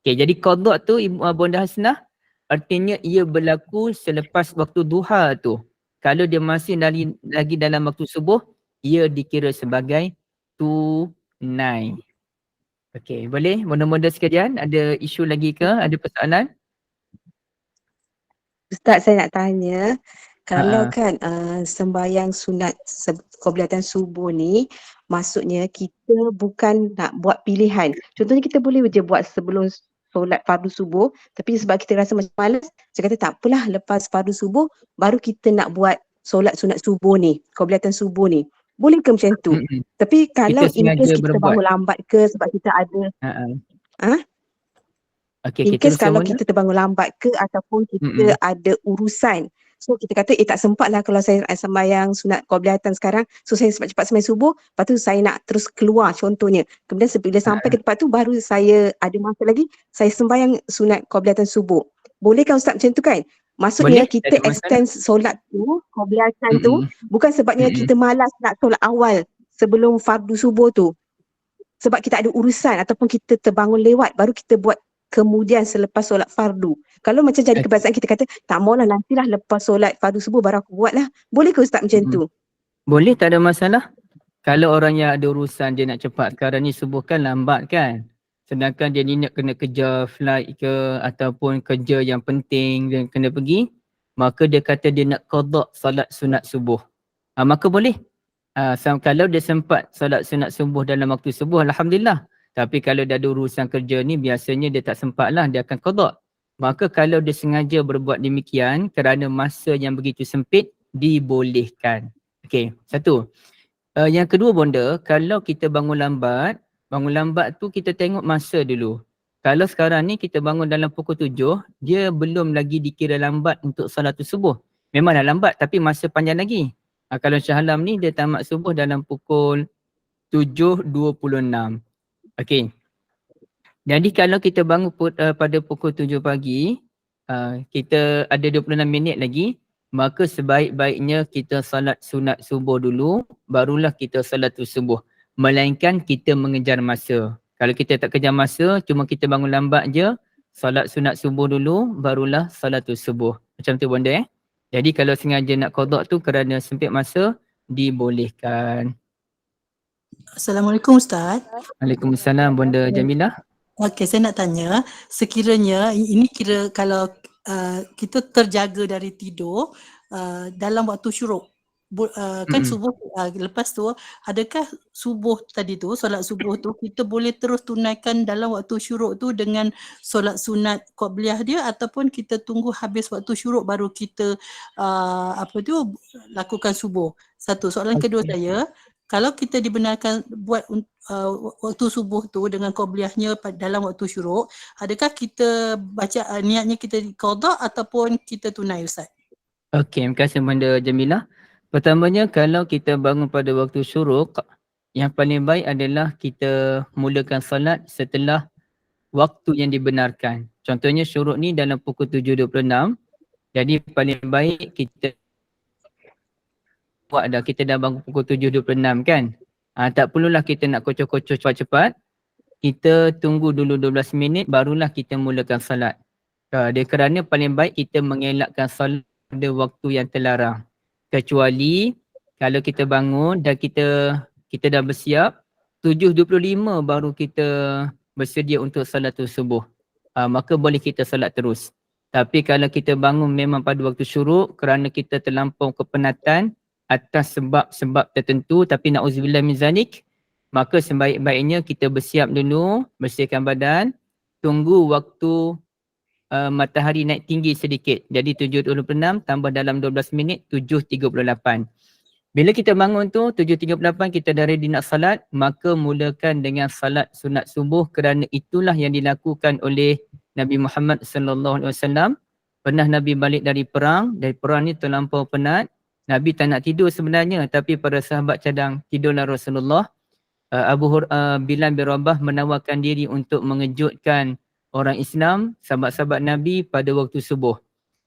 Okey, jadi qada tu Bonda Hasnah, artinya ia berlaku selepas waktu duha tu. Kalau dia masih lagi dalam waktu subuh, ia dikira sebagai tunai. Okey, boleh? Bonda-bonda sekalian, ada isu lagi ke? Ada persoalan? Ustaz, saya nak tanya, kalau kan sembahyang sunat qabliyatan subuh ni, maksudnya kita bukan nak buat pilihan. Contohnya kita boleh je buat sebelum solat fardu subuh, tapi sebab kita rasa macam malas, saya kata tak apalah, lepas fardu subuh baru kita nak buat solat sunat subuh ni, qabliyatan subuh ni. Boleh ke macam tu? Tapi kalau in case kita bangun lambat ke sebab kita ada in case kalau kita terbangun lambat ke ataupun kita ada urusan. So kita kata tak sempat lah kalau saya sembahyang sunat qabliyatan sekarang. So saya cepat-cepat sembahyang subuh, lepas tu saya nak terus keluar contohnya. Kemudian bila sampai ke tempat tu baru saya ada masa lagi, saya sembahyang sunat qabliyatan subuh. Boleh kan Ustaz macam tu kan? Maksudnya boleh, kita extend solat tu, qabliyatan tu, bukan sebabnya kita malas nak solat awal sebelum fardu subuh tu. Sebab kita ada urusan ataupun kita terbangun lewat, baru kita buat kemudian selepas solat fardu. Kalau macam jadi kebiasaan kita kata, tak maulah nantilah lepas solat fardu subuh baru aku buat lah. Boleh ke Ustaz macam tu? Boleh, tak ada masalah. Kalau orang yang ada urusan dia nak cepat, sekarang ni subuh kan lambat kan. Sedangkan dia ni nak kena kejar flight ke ataupun kerja yang penting dan kena pergi, maka dia kata dia nak qada solat sunat subuh. Maka boleh. Kalau dia sempat solat sunat subuh dalam waktu subuh, Alhamdulillah. Tapi kalau dah ada urusan kerja ni, biasanya dia tak sempat lah, dia akan qada. Maka kalau dia sengaja berbuat demikian kerana masa yang begitu sempit, dibolehkan. Okey, satu. Yang kedua bonda, kalau kita bangun lambat tu kita tengok masa dulu. Kalau sekarang ni kita bangun dalam pukul 7, dia belum lagi dikira lambat untuk salatul subuh. Memang dah lambat tapi masa panjang lagi. Kalau Shah Alam ni dia tamat subuh dalam pukul 7.26. Okey. Jadi kalau kita bangun pada pukul 7 pagi, kita ada 26 minit lagi, maka sebaik-baiknya kita salat sunat subuh dulu, barulah kita salatul subuh. Melainkan kita mengejar masa. Kalau kita tak kejar masa, cuma kita bangun lambat je, salat sunat subuh dulu, barulah salatul subuh. Macam tu bonda Jadi kalau sengaja nak qada tu kerana sempit masa, dibolehkan. Assalamualaikum Ustaz. Waalaikumsalam bonda Jamilah. Okey, saya nak tanya, sekiranya ini kira kalau kita terjaga dari tidur dalam waktu syuruk, kan subuh, lepas tu adakah subuh tadi tu, solat subuh tu kita boleh terus tunaikan dalam waktu syuruk tu dengan solat sunat qabliyah dia, ataupun kita tunggu habis waktu syuruk baru kita lakukan subuh? Satu. Soalan kedua saya, kalau kita dibenarkan buat waktu subuh tu dengan qabliyahnya dalam waktu syuruk, adakah kita baca niatnya kita qada ataupun kita tunai Ustaz? Okey, terima kasih bonda Jamilah. Pertamanya, kalau kita bangun pada waktu syuruk, yang paling baik adalah kita mulakan salat setelah waktu yang dibenarkan. Contohnya syuruk ni dalam pukul 7.26. Jadi paling baik kita buat dah, kita dah bangun pukul 7.26 kan. Tak perlulah kita nak kocok-kocok cepat-cepat. Kita tunggu dulu 12 minit barulah kita mulakan salat. Dia kerana paling baik kita mengelakkan salat pada waktu yang terlarang. Kecuali kalau kita bangun dan kita dah bersiap, 7.25 baru kita bersedia untuk salatul subuh. Maka boleh kita salat terus. Tapi kalau kita bangun memang pada waktu syuruk kerana kita terlampau kepenatan atas sebab-sebab tertentu, tapi na'udzubillah min zalik, maka sebaik-baiknya kita bersiap dulu, bersihkan badan, tunggu waktu matahari naik tinggi sedikit. Jadi 7.26 tambah dalam 12 minit 7.38. Bila kita bangun tu 7.38 kita dah ready nak salat, maka mulakan dengan salat sunat subuh kerana itulah yang dilakukan oleh Nabi Muhammad sallallahu alaihi wasallam. Pernah Nabi balik dari perang ni terlampau penat. Nabi tak nak tidur sebenarnya, tapi para sahabat cadang tidurlah Rasulullah. Bilal bin Rabah menawarkan diri untuk mengejutkan orang Islam, sahabat-sahabat Nabi pada waktu subuh.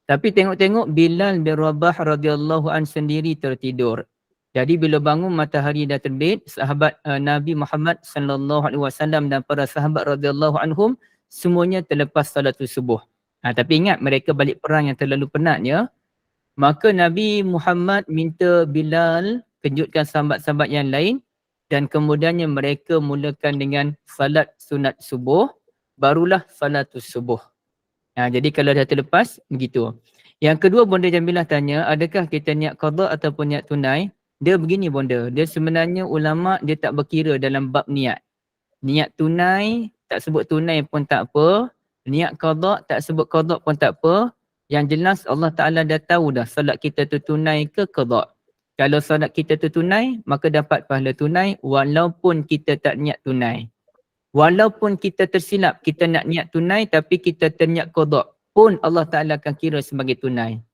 Tapi tengok-tengok Bilal bin Rabah radhiyallahu an sendiri tertidur. Jadi bila bangun matahari dah terbit, sahabat Nabi Muhammad sallallahu alaihi wasallam dan para sahabat radhiyallahu anhum semuanya terlepas salatul subuh. Tapi ingat mereka balik perang yang terlalu penatnya. Maka Nabi Muhammad minta Bilal kejutkan sahabat-sahabat yang lain dan kemudiannya mereka mulakan dengan salat sunat subuh, barulah salatul subuh. Jadi kalau dah terlepas, begitu. Yang kedua bonda Jamilah tanya, adakah kita niat qada ataupun niat tunai? Dia begini bonda, dia sebenarnya ulama' dia tak berkira dalam bab niat. Niat tunai, tak sebut tunai pun tak apa. Niat qada, tak sebut qada pun tak apa. Yang jelas Allah Ta'ala dah tahu dah salat kita tu tunai ke qada. Kalau salat kita tu tunai, maka dapat pahala tunai walaupun kita tak niat tunai. Walaupun kita tersilap, kita nak niat tunai tapi kita terniat qada pun Allah Ta'ala akan kira sebagai tunai.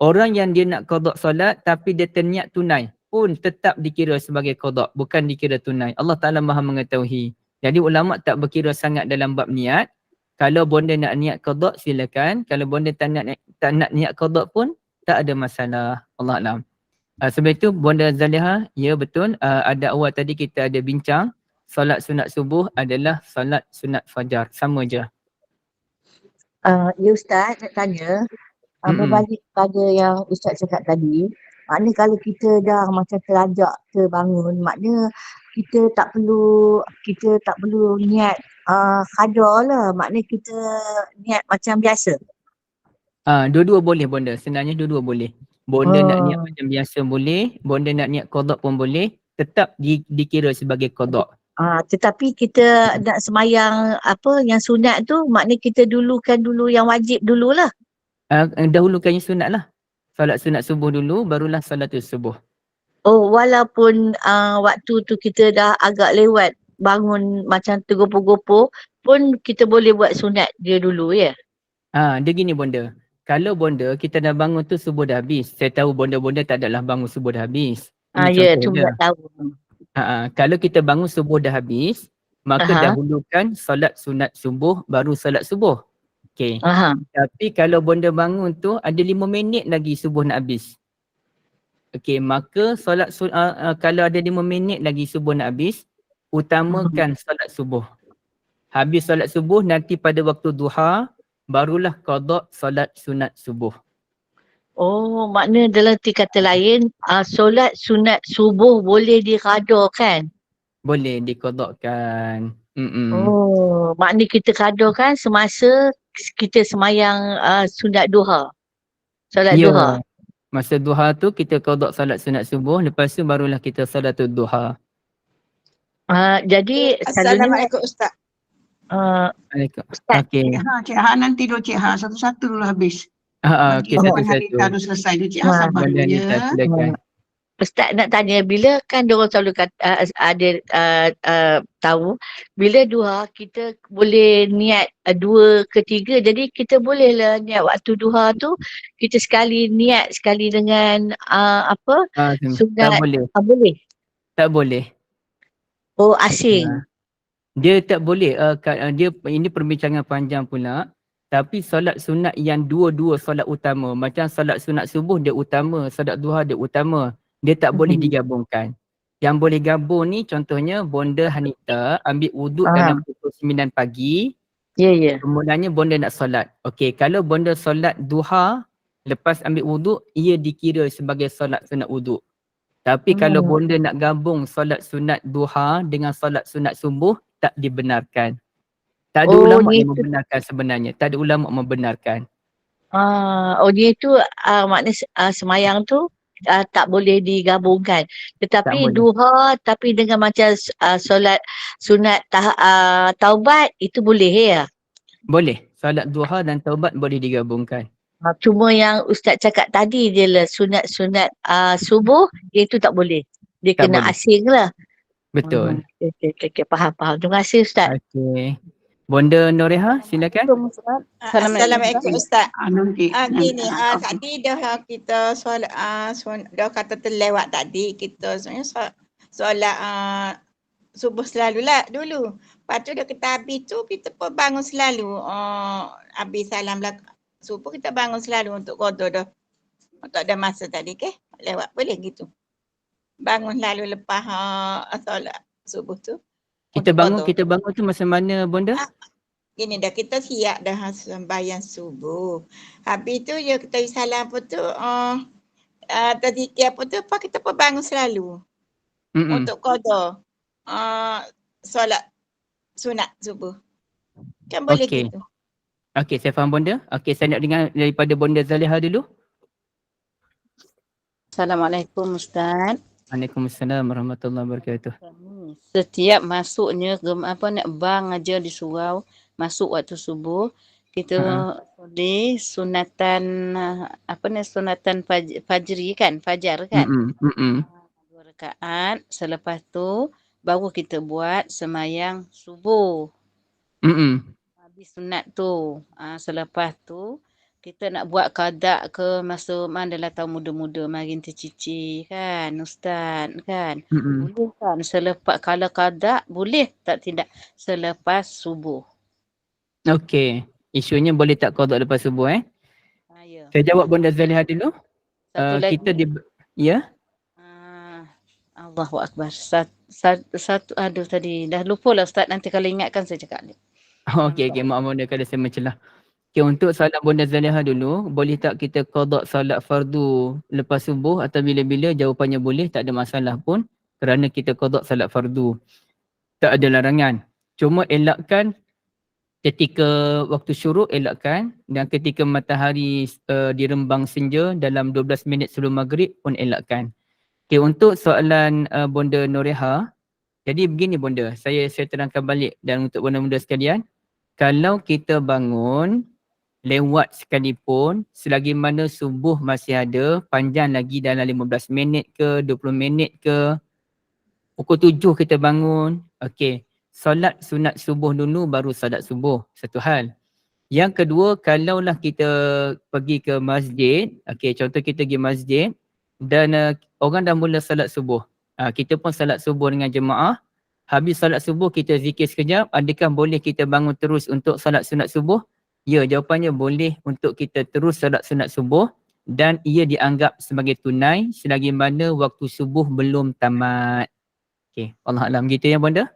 Orang yang dia nak qada solat tapi dia terniat tunai pun tetap dikira sebagai qada, bukan dikira tunai. Allah Ta'ala maha mengetahui. Jadi ulama' tak berkira sangat dalam bab niat. Kalau bonda nak niat qada silakan. Kalau bonda tak nak niat qada pun tak ada masalah. Allah Alam. Sebab itu bonda Zaliha, ya betul. Ada awal tadi kita ada bincang. Salat sunat subuh adalah salat sunat fajar. Sama je. Ya Ustaz, nak tanya. Berbalik pada yang Ustaz cakap tadi. Maknanya kalau kita dah macam terajak terbangun, maknanya kita tak perlu niat qada lah. Maknanya kita niat macam biasa. Dua-dua boleh bonda. Sebenarnya dua-dua boleh. Bonda nak niat Oh. macam biasa boleh, bonda nak niat qada pun boleh, tetap dikira sebagai qada. Tetapi kita nak semayang apa yang sunat tu, maknanya kita dulukan dulu yang wajib dululah. Dahulukan yang sunat lah. Solat sunat subuh dulu, barulah salatul subuh. Oh, walaupun waktu tu kita dah agak lewat bangun macam tergopoh-gopoh pun kita boleh buat sunat dia dulu ya. Dia gini bonda. Kalau bonda kita dah bangun tu subuh dah habis. Saya tahu bonda-bonda tak adalah bangun subuh dah habis. Ini Ya, contoh cuma je. tak tahu. Kalau kita bangun subuh dah habis, maka Aha. dahulukan solat sunat subuh baru solat subuh. Okey. Aha. Tapi kalau bonda bangun tu ada 5 minit lagi subuh nak habis. Okey, maka solat kalau ada 5 minit lagi subuh nak habis, utamakan solat subuh. Habis solat subuh nanti pada waktu duha barulah qada solat sunat subuh. Oh, makna dalam arti kata lain, solat sunat subuh boleh diqada kan? Boleh diqadakan. Oh, makna kita qada kan semasa kita semayang sunat duha. Solat duha. Masa duha tu kita qada solat sunat subuh, lepas tu barulah kita salatul duha. Jadi Assalamualaikum Ustaz. Ustaz. Okey. Cik Ha nanti dulu Cik Ha satu-satu dulu habis. Okey, Puan satu-satu. Harita tu selesai dulu Cik Ha sabar dulu Boleh ya. Anita, silakan. Ustaz nak tanya, bila kan diorang selalu kata, ada tahu, bila duha kita boleh niat 2 ke 3, jadi kita bolehlah niat waktu duha tu, kita sekali niat sekali dengan Tak sunat. boleh. Boleh? Tak boleh. Oh, asing. Dia tak boleh. Dia ini perbincangan panjang pula. Tapi solat sunat yang dua-dua solat utama. Macam solat sunat subuh dia utama, solat duha dia utama. Dia tak boleh digabungkan. Yang boleh gabung ni contohnya bonda Hanita ambil wuduk dalam pukul 9 pagi. Ya. Kemudiannya bonda nak solat. Okey, kalau bonda solat duha lepas ambil wuduk, ia dikira sebagai solat sunat wuduk. Tapi kalau bonda nak gabung solat sunat duha dengan solat sunat subuh, tak dibenarkan. Tak ada ulama yang membenarkan sebenarnya. Tak ada ulama membenarkan. Dia tu makna semayang tu tak boleh digabungkan. Tetapi duha tapi dengan macam solat sunat taubat itu boleh ya? Boleh. Solat duha dan taubat boleh digabungkan. Cuma yang Ustaz cakap tadi je lah sunat-sunat subuh, itu tak boleh. Dia Tak kena boleh. asing lah. Betul. Okay, faham. Terima kasih Ustaz. Okey. Bonda Noreha, silakan. Assalamualaikum Ustaz. Nanti. Gini, tadi dah kita solat dah kata terlewat tadi kita sebenarnya solat subuh selalulah dulu. Lepas tu dah kita habis tu kita pun bangun selalu. Habis salam subuh kita bangun selalu untuk qada dah. Untuk ada masa tadi lewat boleh gitu. Bangun lalu lepas solat subuh tu. Kita bangun tu masa mana bonda? Gini dah kita siap dah sembahyang subuh. Habis tu ya kita salam apa tu tazikir apa tu kita pun bangun selalu. Untuk qada solat sunat subuh. Kan boleh gitu. Okey, saya faham bonda. Okey, saya nak dengar daripada bonda Zaliha dulu. Assalamualaikum Ustaz. Waalaikumsalam warahmatullahi wabarakatuh. Setiap masuknya nak bang aja di surau masuk waktu subuh kita boleh sunatan sunatan fajri kan, fajar kan. 2 rakaat, selepas tu baru kita buat semayang subuh. Habis sunat tu. Selepas tu kita nak buat qada ke masa manalah tahu muda-muda makin tercicir kan Ustaz kan. Boleh kan selepas kalau qada boleh tak tidak selepas subuh. Okey. Isunya boleh tak qada lepas subuh Ya. Saya jawab bonda Zaliha dulu. Satu lagi. Kita ya. Allahu Akbar. Satu aduh tadi dah lupa lah Ustaz, nanti kalau ingatkan saya cakap. Okey, maaf bonda kalau saya mencelah. Okay, untuk solat bonda Zaliha dulu, boleh tak kita qada solat fardu lepas subuh atau bila-bila? Jawapannya boleh, tak ada masalah pun kerana kita qada solat fardu. Tak ada larangan. Cuma elakkan ketika waktu syuruk elakkan, dan ketika matahari dirembang senja dalam 12 minit sebelum maghrib pun elakkan. Okay, untuk soalan Bonda Noreha, jadi begini Bonda, saya terangkan balik, dan untuk bonda-bonda sekalian, kalau kita bangun lewat sekalipun, selagi mana subuh masih ada, panjang lagi dalam 15 minit ke, 20 minit ke, pukul 7 kita bangun, okey, solat sunat subuh dulu baru solat subuh, satu hal. Yang kedua, kalaulah kita pergi ke masjid, okey, contoh kita pergi masjid dan orang dah mula solat subuh. Kita pun solat subuh dengan jemaah. Habis solat subuh kita zikir sekejap, adakah boleh kita bangun terus untuk solat sunat subuh? Ya, jawapannya boleh untuk kita terus solat sunat subuh dan ia dianggap sebagai tunai selagi mana waktu subuh belum tamat. Okey, Allah Alam gitu ya Bonda?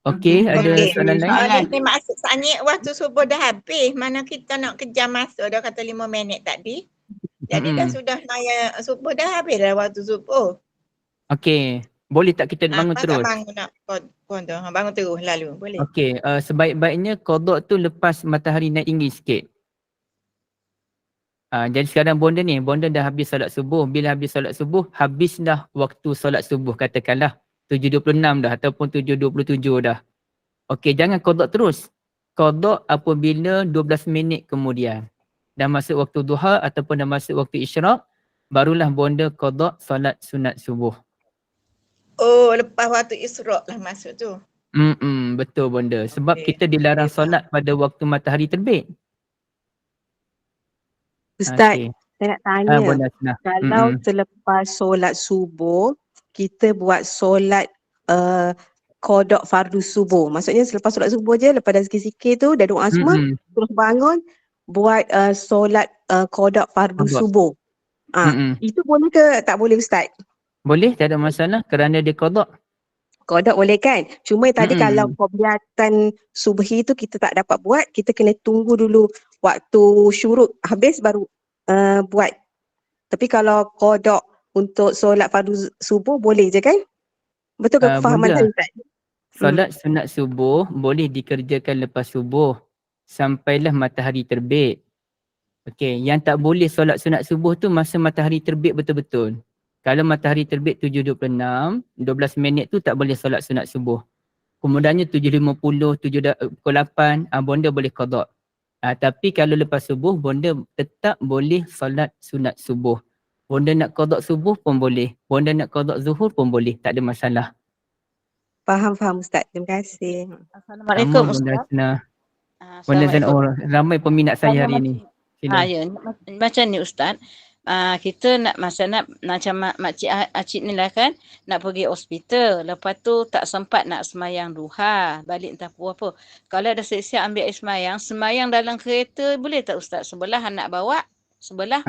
Okey, ada soalan lain? Dia maksud sebenarnya waktu subuh dah habis. Mana kita nak kejar masuk, dah kata 5 minit tadi. Jadi dah sudah maya subuh dah habis dah waktu subuh. Okey, boleh tak kita bangun terus? Bangun nak bangun terus lalu, boleh. Okey, sebaik-baiknya qada tu lepas matahari naik tinggi sikit. Jadi sekarang Bonda ni, Bonda dah habis solat subuh. Bila habis solat subuh, habislah waktu solat subuh, katakanlah 7.26 dah ataupun 7.27 dah. Okey, jangan qada terus. Qada apabila 12 minit kemudian. Dah masuk waktu duha ataupun dah masuk waktu isyraq, barulah Bonda qada solat sunat subuh. Oh, lepas waktu isyraq lah masuk tu. Betul Bonda. Sebab kita dilarang solat pada waktu matahari terbit. Ustaz, saya nak tanya, Bonda, kalau selepas solat subuh, kita buat solat qada fardu subuh. Maksudnya selepas solat subuh je, lepas dah zikir-zikir tu, dah doa semua, terus bangun, buat solat qada fardu subuh. Itu boleh ke tak boleh Ustaz? Boleh, tak ada masalah kerana dia qada. Qada boleh kan? Cuma tadi kalau qobliyatan subhi tu kita tak dapat buat, kita kena tunggu dulu waktu syuruk habis baru buat. Tapi kalau qada untuk solat fardu subuh boleh je kan? Betul ke kefahaman saya Ustaz? Solat sunat subuh boleh dikerjakan lepas subuh sampailah matahari terbit. Okey, yang tak boleh solat sunat subuh tu masa matahari terbit betul-betul. Kalau matahari terbit 7.26, 12 minit tu tak boleh solat sunat subuh. Kemudiannya 7.50, pukul 8, Bonda boleh qada. Tapi kalau lepas subuh, Bonda tetap boleh solat sunat subuh. Bonda nak qada subuh pun boleh. Bonda nak qada zuhur pun boleh. Tak ada masalah. Faham Ustaz. Terima kasih. Assalamualaikum Ustaz. Assalamualaikum. Ramai peminat saya hari ni. Ya, macam ni Ustaz. Kita nak macam makcik Acik ni lah kan, nak pergi hospital, lepas tu tak sempat nak semayang duha, balik entah apa. Kalau ada siap-siap ambil air semayang dalam kereta boleh tak Ustaz? Sebelah anak bawa, sebelah.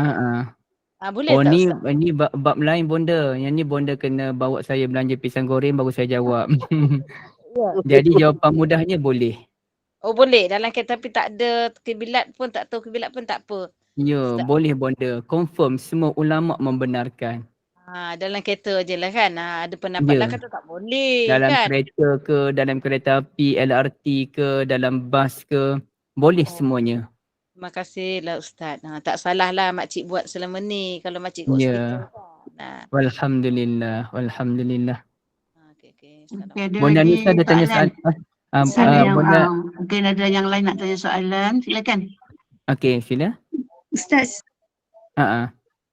Boleh tak Ustaz? Ini bab lain Bonda. Yang ni Bonda kena bawa saya belanja pisang goreng baru saya jawab. Jadi jawapan mudahnya boleh. Oh boleh, dalam kereta tapi tak ada kiblat pun, tak tahu kiblat pun tak apa. Ya, boleh Bonda. Confirm semua ulama membenarkan. Dalam kereta je lah kan. Ada pendapat lah kata tak boleh dalam kan. Kereta ke, dalam kereta api, LRT ke, dalam bas ke, boleh semuanya. Terima kasih lah Ustaz. Tak salah lah makcik buat selama ni kalau makcik ke hospital kan. Alhamdulillah. Alhamdulillah. Ada Bonda lagi Nisa ada tanya soalan. Mungkin ada yang lain nak tanya soalan. Silakan. Okey, sila. Ustaz,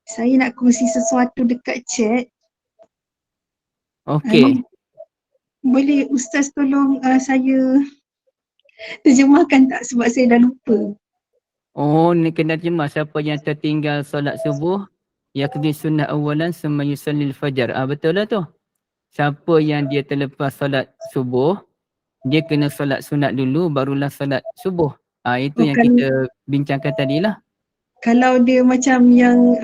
saya nak kongsi sesuatu dekat chat. Okey. Boleh Ustaz tolong saya terjemahkan tak sebab saya dah lupa. Oh, ni kena terjemah. Siapa yang tertinggal solat subuh, yakni sunnah awalan summa yusallil fajar. Betul lah tu. Siapa yang dia terlepas solat subuh, dia kena solat sunat dulu barulah solat subuh. Itu yang kita bincangkan tadi lah. Kalau dia macam yang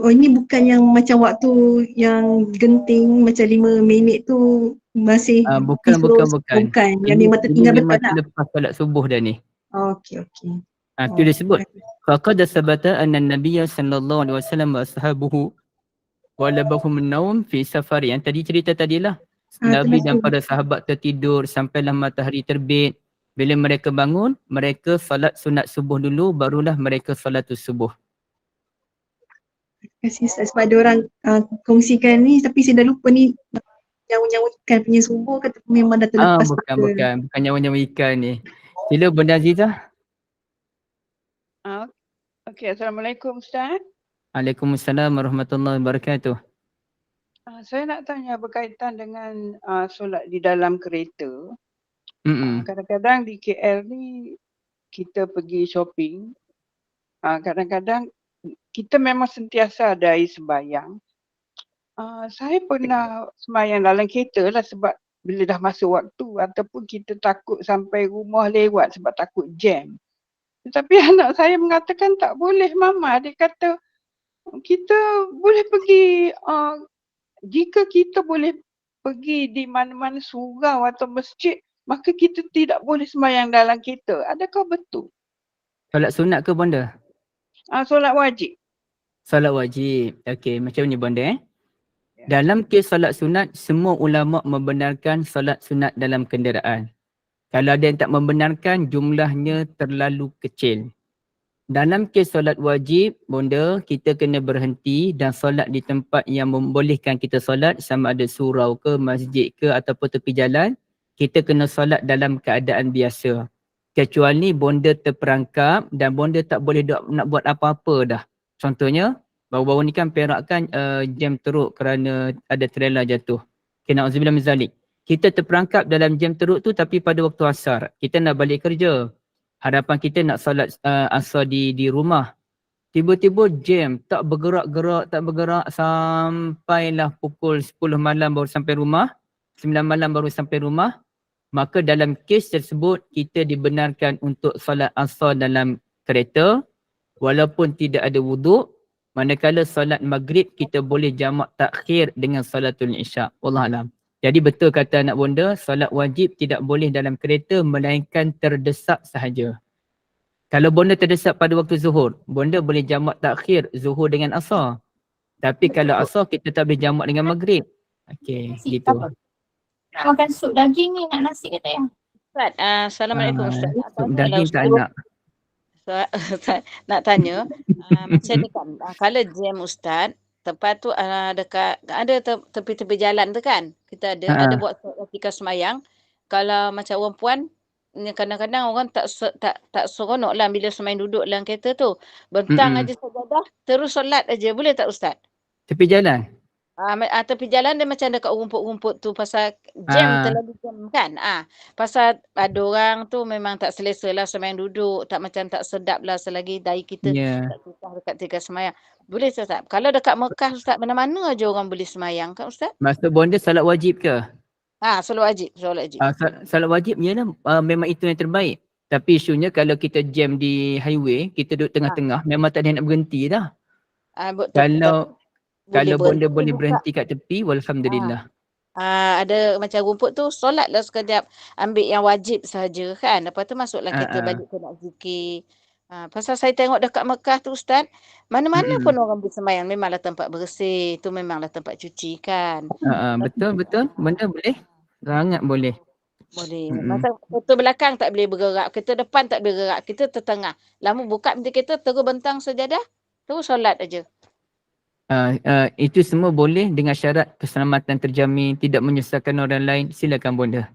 ini bukan yang macam waktu yang genting macam 5 minit tu masih bukan. Yang memang tertinggal betul tak? Lepas solat subuh dah ni. Okey. Itu dia sebut. Faqad sabata anna an-nabiyya sallallahu alaihi wasallam wa ashabuhu wa labahum an-nawm fi safari. Yang tadi cerita tadilah. Nabi dan termasuk. para sahabat tertidur sampailah matahari terbit. Bila mereka bangun, mereka solat sunat subuh dulu, barulah mereka solatus subuh. Terima kasih Ustaz sebab ada orang kongsikan ni tapi saya dah lupa ni nyawa-nyawa ikan punya subuh ke memang dah terlepas Bukan nyawa-nyawa ikan ni. Sila Bunda Azizah. Okey, Assalamualaikum Ustaz. Waalaikumsalam warahmatullahi wabarakatuh. Saya nak tanya berkaitan dengan solat di dalam kereta. Kadang-kadang di KL ni kita pergi shopping. Kadang-kadang kita memang sentiasa ada air sembahyang. Saya pernah sembahyang dalam kereta lah sebab bila dah masuk waktu ataupun kita takut sampai rumah lewat sebab takut jam. Tetapi anak saya mengatakan tak boleh mama. Dia kata kita boleh pergi, jika kita boleh pergi di mana-mana surau atau masjid, maka kita tidak boleh sembahyang dalam kereta. Adakah betul? Solat sunat ke Bunda? Solat wajib. Solat wajib. Okey, macam ni Bunda Dalam kes solat sunat, semua ulama membenarkan solat sunat dalam kenderaan. Kalau ada yang tak membenarkan, jumlahnya terlalu kecil. Dalam kes solat wajib, Bunda, kita kena berhenti dan solat di tempat yang membolehkan kita solat, sama ada surau ke, masjid ke ataupun tepi jalan. Kita kena solat dalam keadaan biasa. Kecuali Bonda terperangkap dan Bonda tak boleh nak buat apa-apa dah. Contohnya, baru-baru ni kan Perak kan jam teruk kerana ada trailer jatuh. Okay, na'udzubillah min zalik. Kita terperangkap dalam jam teruk tu tapi pada waktu asar. Kita nak balik kerja. Harapan kita nak solat asar di rumah. Tiba-tiba jam, tak bergerak sampailah pukul 10 malam baru sampai rumah. 9 malam baru sampai rumah. Maka dalam kes tersebut kita dibenarkan untuk solat asar dalam kereta walaupun tidak ada wuduk. Manakala solat maghrib kita boleh jamak takhir dengan solatul isyak. Wallahualam. Jadi betul kata anak Bonda, solat wajib tidak boleh dalam kereta melainkan terdesak sahaja. Kalau Bonda terdesak pada waktu zuhur, Bonda boleh jamak takhir zuhur dengan asar. Tapi kalau asar kita tak boleh jamak dengan maghrib. Okey, gitu. Nak makan sup daging ni, nak nasi ke tak ya? Ustaz, Assalamualaikum Ustaz. Sup daging tak nak. Nak tanya, macam ni kan, kalau jam Ustaz, tempat tu dekat ada tepi-tepi jalan tu kan. Kita ada buat ketika semayang. Kalau macam orang puan, kadang-kadang orang tak seronok lah bila semayang duduk dalam kereta tu. Bentang aja sajadah, terus solat aja. Boleh tak Ustaz? Tepi jalan? Tepi jalan dia macam dekat rumput-rumput tu pasal jam terlalu jam kan. Pasal ada orang tu memang tak selesa lah semayang duduk, tak macam tak sedap lah selagi dahi kita tak susah dekat tiga semayang. Boleh Ustaz? Kalau dekat Mekah Ustaz, mana-mana aja orang boleh semayang kan Ustaz? Maksud Bonda solat wajib ke? Solat wajib. Solat wajib memang itu yang terbaik. Tapi isunya kalau kita jam di highway, kita duduk tengah-tengah, memang tak ada nak berhenti dah. Kalau Bonda boleh berhenti kat tepi, walhamdulillah. Ada macam rumput tu, solatlah sekejap, ambil yang wajib sahaja kan. Lepas tu masuklah kita balik ke nak zikir. Pasal saya tengok dekat Mekah tu Ustaz, mana-mana pun orang bersemayang, memanglah tempat bersih, tu memanglah tempat cuci kan. Betul. Benda boleh. Sangat boleh. Boleh. Masa kereta belakang tak boleh bergerak, kereta depan tak boleh bergerak, kita tertengah. Lama buka pintu kereta, terus bentang sajadah, terus solat aja. Itu semua boleh dengan syarat keselamatan terjamin, tidak menyusahkan orang lain. Silakan Bonda.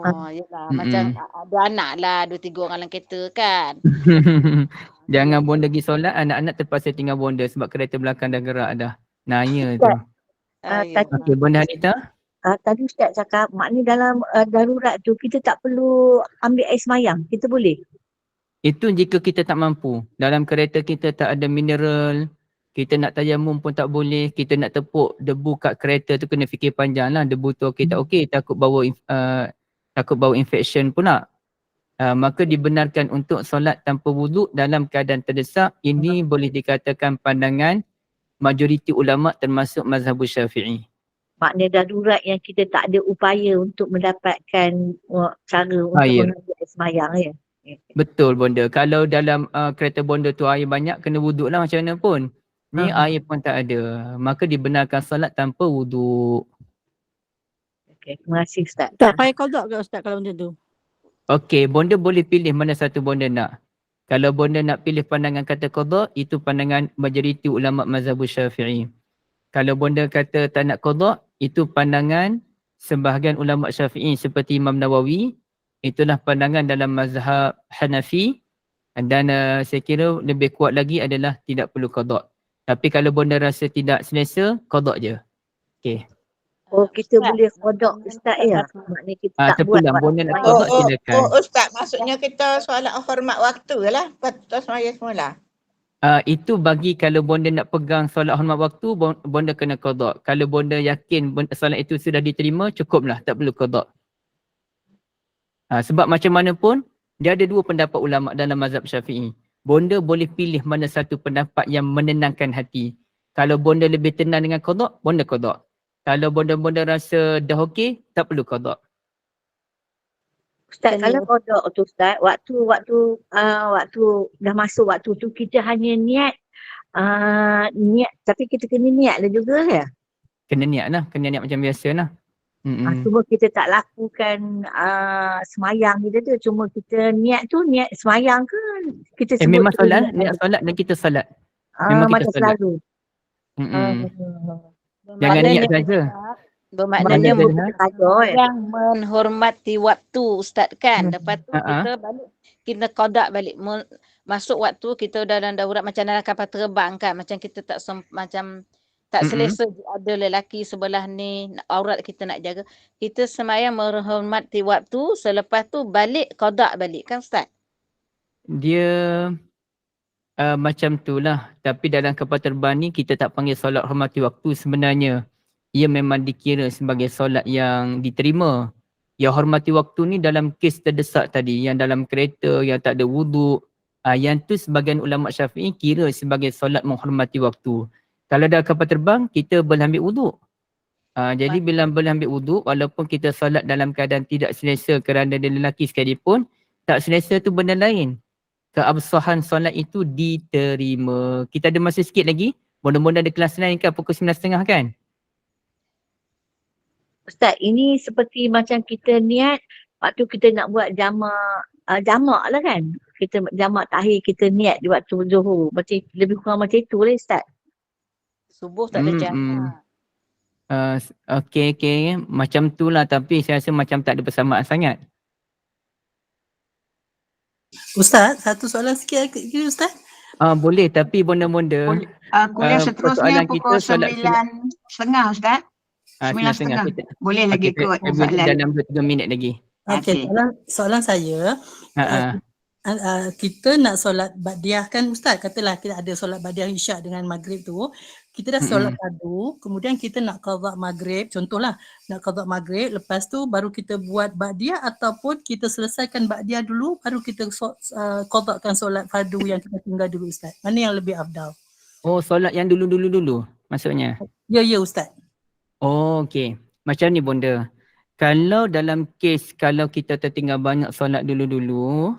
Yelah. Macam ada anak lah, 2-3 orang dalam kereta kan. Jangan Bonda pergi solat, anak-anak terpaksa tinggal Bonda sebab kereta belakang dah gerak dah. Naya tu. Okey, Bonda Hanita. Tadi Ustaz cakap, maknanya dalam darurat tu kita tak perlu ambil air semayang. Kita boleh? Itu jika kita tak mampu. Dalam kereta kita tak ada mineral, kita nak tayamum pun tak boleh, kita nak tepuk debu kat kereta tu kena fikir panjang lah. Debu tu okey tak okey, takut bawa infection pula. Maka dibenarkan untuk solat tanpa wuduk dalam keadaan terdesak. Ini boleh dikatakan pandangan majoriti ulama termasuk mazhabus Syafi'i. Maknanya darurat yang kita tak ada upaya untuk mendapatkan cara untuk mengambil air semayang ya. Betul Bonda. Kalau dalam kereta Bonda tu air banyak, kena wuduk lah macam mana pun. Ni air pun tak ada. Maka dibenarkan solat tanpa wuduk. Okey, terima kasih Ustaz. Tak payah qada ke Ustaz kalau macam tu? Okey, bonda boleh pilih mana satu bonda nak. Kalau bonda nak pilih pandangan kata qada, itu pandangan majoriti ulama mazhab Syafi'i. Kalau bonda kata tak nak qada, itu pandangan sebahagian ulama Syafi'i seperti Imam Nawawi. Itulah pandangan dalam mazhab Hanafi. Dan saya kira lebih kuat lagi adalah tidak perlu qada. Tapi kalau bonda rasa tidak selesa, qada je. Okey. Oh, kita boleh qada Ustaz ya? Maknanya kita tak buat terpulang, bonda nak sembahyang. qada silakan. Ustaz, maksudnya kita solat hormat waktu lah. Kita sembahyang semula. Itu bagi kalau bonda nak pegang solat hormat waktu, bonda kena qada. Kalau bonda yakin solat itu sudah diterima, cukuplah, tak perlu qada. Sebab macam mana pun, dia ada dua pendapat ulama dalam mazhab Syafi'i. Bonda boleh pilih mana satu pendapat yang menenangkan hati. Kalau bonda lebih tenang dengan qada, bonda qada. Kalau bonda rasa dah okey, tak perlu qada. Ustaz, kalau qada tu Ustaz, waktu dah masuk waktu tu kita hanya niat tapi kita kena niat lah juga ya. Kena niat lah, kena niat macam biasa lah. Cuma kita tak lakukan semayang kita tu, cuma kita niat tu niat semayang ke kita sebut Memang tu solat, niat solat dan kita solat. Memang kita macam solat. selalu. Jangan niat saja. Bermaknanya Qada yang menghormati waktu Ustaz kan. Lepas tu kita balik, kita qada balik. Masuk waktu kita dalam daurat macam dalam kapal terbang kan. Macam kita tak selesa ada lelaki sebelah ni, aurat kita nak jaga. Kita sembahyang menghormati waktu, selepas tu balik qada balik kan Ustaz? Dia macam tu lah. Tapi dalam kapal terbang ni kita tak panggil solat hormati waktu sebenarnya. Ia memang dikira sebagai solat yang diterima. Yang hormati waktu ni dalam kes terdesak tadi, yang dalam kereta, yang tak ada wuduk. Yang tu sebagian ulama Syafi'i kira sebagai solat menghormati waktu. Kalau dah kapal terbang, kita boleh ambil wuduk. Jadi bila boleh ambil wuduk, walaupun kita solat dalam keadaan tidak selesa kerana ada lelaki sekalipun, tak selesa tu benda lain. Keabsahan solat itu diterima. Kita ada masa sikit lagi. Mudah-mudahan ada kelas lain kan pukul 9.30 kan? Ustaz, ini seperti macam kita niat, waktu kita nak buat jamak lah kan. Kita jamak takhir, kita niat di waktu Zuhur. Macam lebih kurang macam itu lah Ustaz. Subuh tak ada jamak. Okey. Macam tu lah, tapi saya rasa macam tak ada persamaan sangat. Ustaz, satu soalan sikit lagi Ustaz. Boleh, tapi bonda-bonda. Kuliah seterusnya pukul 9.30 Ustaz. 9.30. Boleh lagi kot soalan. Dalam 2-3 minit lagi. Okey, soalan saya. Kita nak solat ba'diyah kan Ustaz, katalah kita ada solat ba'diyah isyak dengan maghrib tu, kita dah solat fardu, kemudian kita nak qada maghrib, contohlah nak qada maghrib, lepas tu baru kita buat ba'diyah ataupun kita selesaikan ba'diyah dulu baru kita qadakan solat fardu yang kita tinggal dulu Ustaz. Mana yang lebih afdal? Oh, solat yang dulu maksudnya? Ya Ustaz. Oh, okey. Macam ni bonda. Kalau dalam kes kalau kita tertinggal banyak solat dulu-dulu,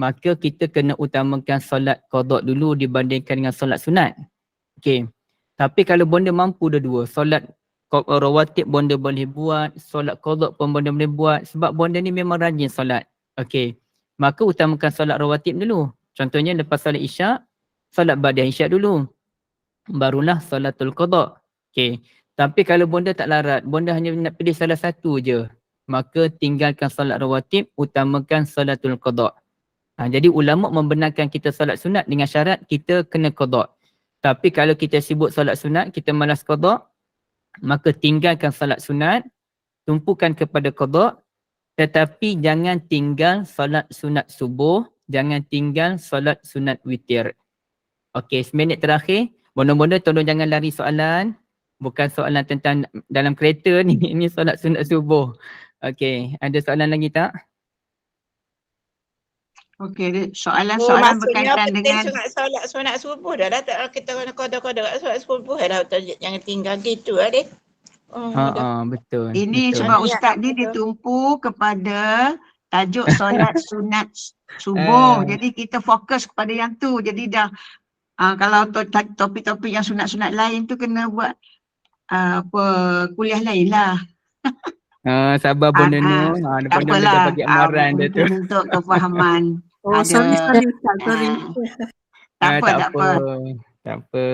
maka kita kena utamakan solat qada dulu dibandingkan dengan solat sunat. Okey. Tapi kalau bonda mampu dua-dua, solat rawatib bonda boleh buat, solat qada pun bonda boleh buat sebab bonda ni memang rajin solat. Okey. Maka utamakan solat rawatib dulu. Contohnya lepas solat isyak, solat ba'diyah isyak dulu. Barulah solatul qada. Okey. Tapi kalau bonda tak larat, bonda hanya nak pilih salah satu je, maka tinggalkan solat rawatib, utamakan solatul qada. Jadi ulama membenarkan kita solat sunat dengan syarat kita kena qada. Tapi kalau kita sibuk solat sunat, kita malas qada, maka tinggalkan solat sunat, tumpukan kepada qada, tetapi jangan tinggal solat sunat subuh, jangan tinggal solat sunat witir. Okey, 1 minit terakhir, bonda-bonda tolong jangan lari soalan. Bukan soalan tentang dalam kereta ni, ini solat sunat subuh. Okey, ada soalan lagi tak? Okey, soalan-soalan berkaitan dengan solat subuh dah tak kita kena qada-qada solat subuh dah, jangan tinggal gitu lah deh. Betul. Ini betul. sebab ustaz ni ditumpu kepada tajuk solat sunat subuh. Jadi kita fokus kepada yang tu. Jadi dah kalau topik-topik yang sunat-sunat lain tu kena buat kuliah lain lah. Sabar Bonda Nur. Tak Bonda Nur dah apalah, bagi amaran dia tu. mungkin untuk kefahaman Oh, ada sorry Ustaz, sorry. tak apa, tak tak apa. apa. Tak apa.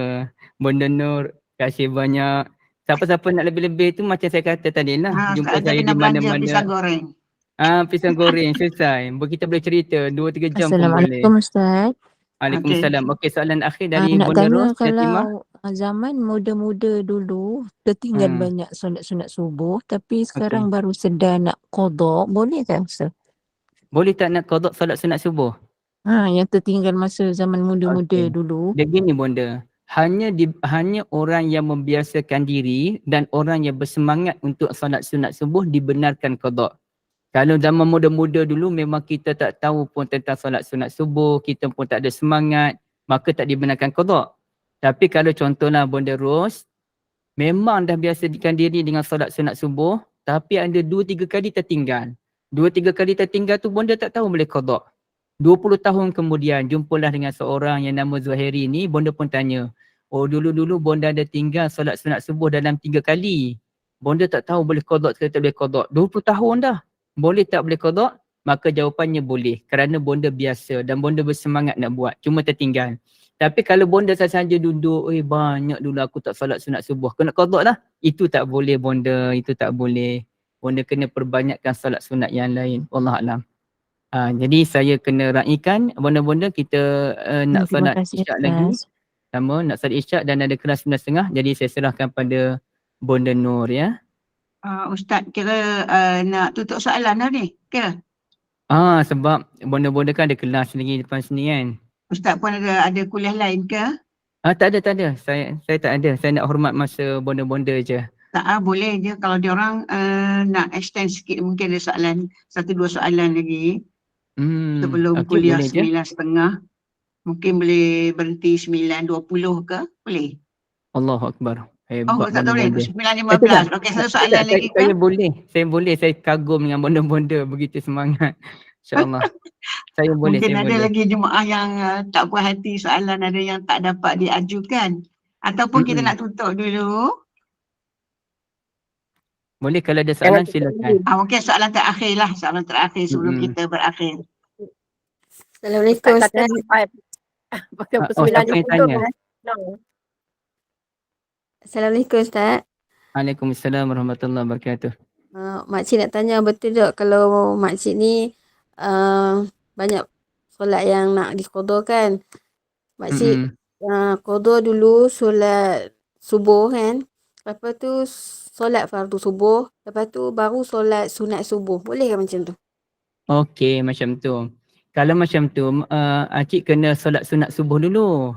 Bonda Nur, terima kasih banyak. Siapa-siapa nak lebih-lebih tu macam saya kata tadi lah. Jumpa Ada saya kena di belanja mana-mana. pisang goreng. Pisang goreng selesai. Kita boleh cerita 2-3 jam pun boleh. Assalamualaikum Ustaz. Waalaikumsalam. Okey, soalan akhir dari Nak Bonda tanya Ros, Yatimah. kalau zaman muda-muda dulu tertinggal banyak solat sunat subuh tapi sekarang baru sedar nak qada, boleh tak Ustaz? Boleh tak nak qada solat sunat subuh? Yang tertinggal masa zaman muda-muda dulu. Dia gini Bonda, hanya orang yang membiasakan diri dan orang yang bersemangat untuk solat sunat subuh dibenarkan qada. Kalau zaman muda-muda dulu memang kita tak tahu pun tentang solat sunat subuh, kita pun tak ada semangat, maka tak dibenarkan qada. Tapi kalau contohlah Bonda Ros, memang dah biasakan diri dengan solat sunat subuh, tapi ada 2-3 kali tertinggal. 2-3 kali tertinggal tu Bonda tak tahu boleh qada. 20 tahun kemudian jumpalah dengan seorang yang nama Zuhairi ni, Bonda pun tanya, oh dulu-dulu Bonda ada tinggal solat sunat subuh dalam 3 kali. Bonda tak tahu boleh qada ke tak boleh qada. 20 tahun dah. Boleh tak boleh qada? Maka jawapannya boleh. Kerana Bonda biasa dan Bonda bersemangat nak buat. Cuma tertinggal. Tapi kalau Bonda saja duduk, banyak dulu aku tak solat sunat subuh. Kena qada lah. Itu tak boleh Bonda. Itu tak boleh. Bonda kena perbanyakkan solat sunat yang lain. Wallahualam. Jadi saya kena raikan bonda-bonda kita nak Terima solat kasih isyak lagi. Ustaz. Sama nak solat isyak dan ada kelas 9.30. Jadi saya serahkan pada Bonda Nur ya. Ustaz kira nak tutup soalan dah ni ke? Sebab bonda-bonda kan ada kelas lagi depan sini kan. Ustaz pun ada kuliah lain ke? Tak ada. Saya tak ada. Saya nak hormat masa bonda-bonda je. Tak boleh je kalau dia orang nak extend sikit, mungkin ada soalan 1-2 soalan lagi. Sebelum kuliah 9.30. Mungkin boleh berhenti 9.20 ke? Boleh? Allahu Akbar. Hebat tak boleh. bonda-bonda. 9.15. Okey, satu soalan lagi ke? Saya boleh. Saya kagum dengan bonda-bonda begitu semangat. InsyaAllah. Saya boleh. Mungkin saya ada boleh. lagi jemaah yang tak puas hati soalan ada yang tak dapat diajukan. Ataupun kita nak tutup dulu. Boleh kalau ada soalan silakan. Mungkin soalan terakhir lah. Soalan terakhir sebelum kita berakhir. Assalamualaikum Ustaz. Siapa yang tanya? Assalamualaikum Ustaz. Waalaikumsalam warahmatullahi wabarakatuh. Makcik nak tanya betul tak kalau makcik ni banyak solat yang nak diqada kan? Makcik qada dulu solat subuh kan? Lepas tu solat fardu subuh, lepas tu baru solat sunat subuh. Boleh ke macam tu? Okey, macam tu. Kalau macam tu, Acik kena solat sunat subuh dulu.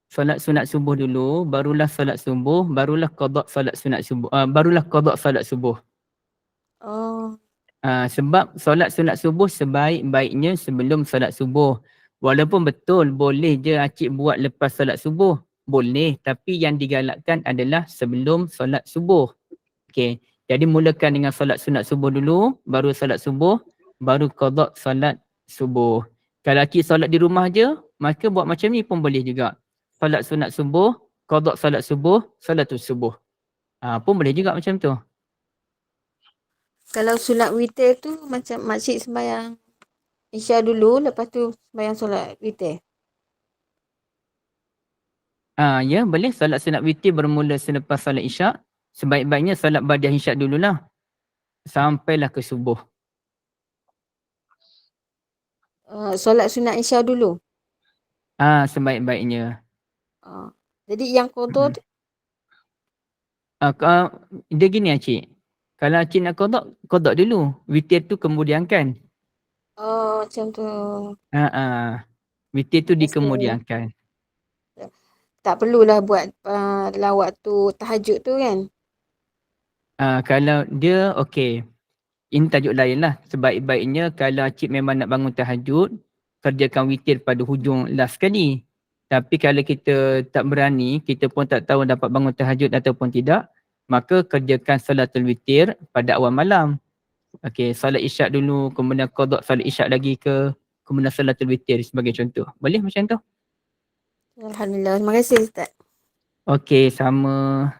Solat sunat subuh dulu, barulah solat subuh, barulah qada solat sunat subuh. Barulah qada solat subuh. Sebab solat sunat subuh sebaik-baiknya sebelum solat subuh. Walaupun betul boleh je Acik buat lepas solat subuh. Boleh, tapi yang digalakkan adalah sebelum solat subuh. Okey, jadi mulakan dengan solat sunat subuh dulu, baru solat subuh, baru qada solat subuh. Kalau Acik solat di rumah je, maka buat macam ni pun boleh juga. Solat sunat subuh, qada solat subuh, salatul subuh. Pun boleh juga macam tu. Kalau solat witir tu macam makcik sembahyang Isya dulu, lepas tu sembahyang solat witir. Ya, boleh solat sunat witir bermula selepas solat isyak. Sebaik-baiknya solat ba'da isyak dululah. Sampailah ke subuh. Solat sunat Isya dulu. Sebaik-baiknya. Jadi yang qada tu dia gini Acik. Kalau Acik nak qada dulu. Witir tu kemudiankan. macam tu. Witir tu dikemudiankan. Tak perlulah buat dalam waktu tahajud tu kan? Kalau dia okey. Ini tajuk lain lah. Sebaik-baiknya kalau Acik memang nak bangun tahajud, kerjakan witir pada hujung last sekali. Tapi kalau kita tak berani, kita pun tak tahu dapat bangun tahajud ataupun tidak, maka kerjakan salatul witir pada awal malam. Okey, solat isyak dulu, kemudian qada solat isyak lagi ke, kemudian salatul witir sebagai contoh. Boleh macam tu? Alhamdulillah. Terima kasih Ustaz. Okey, sama.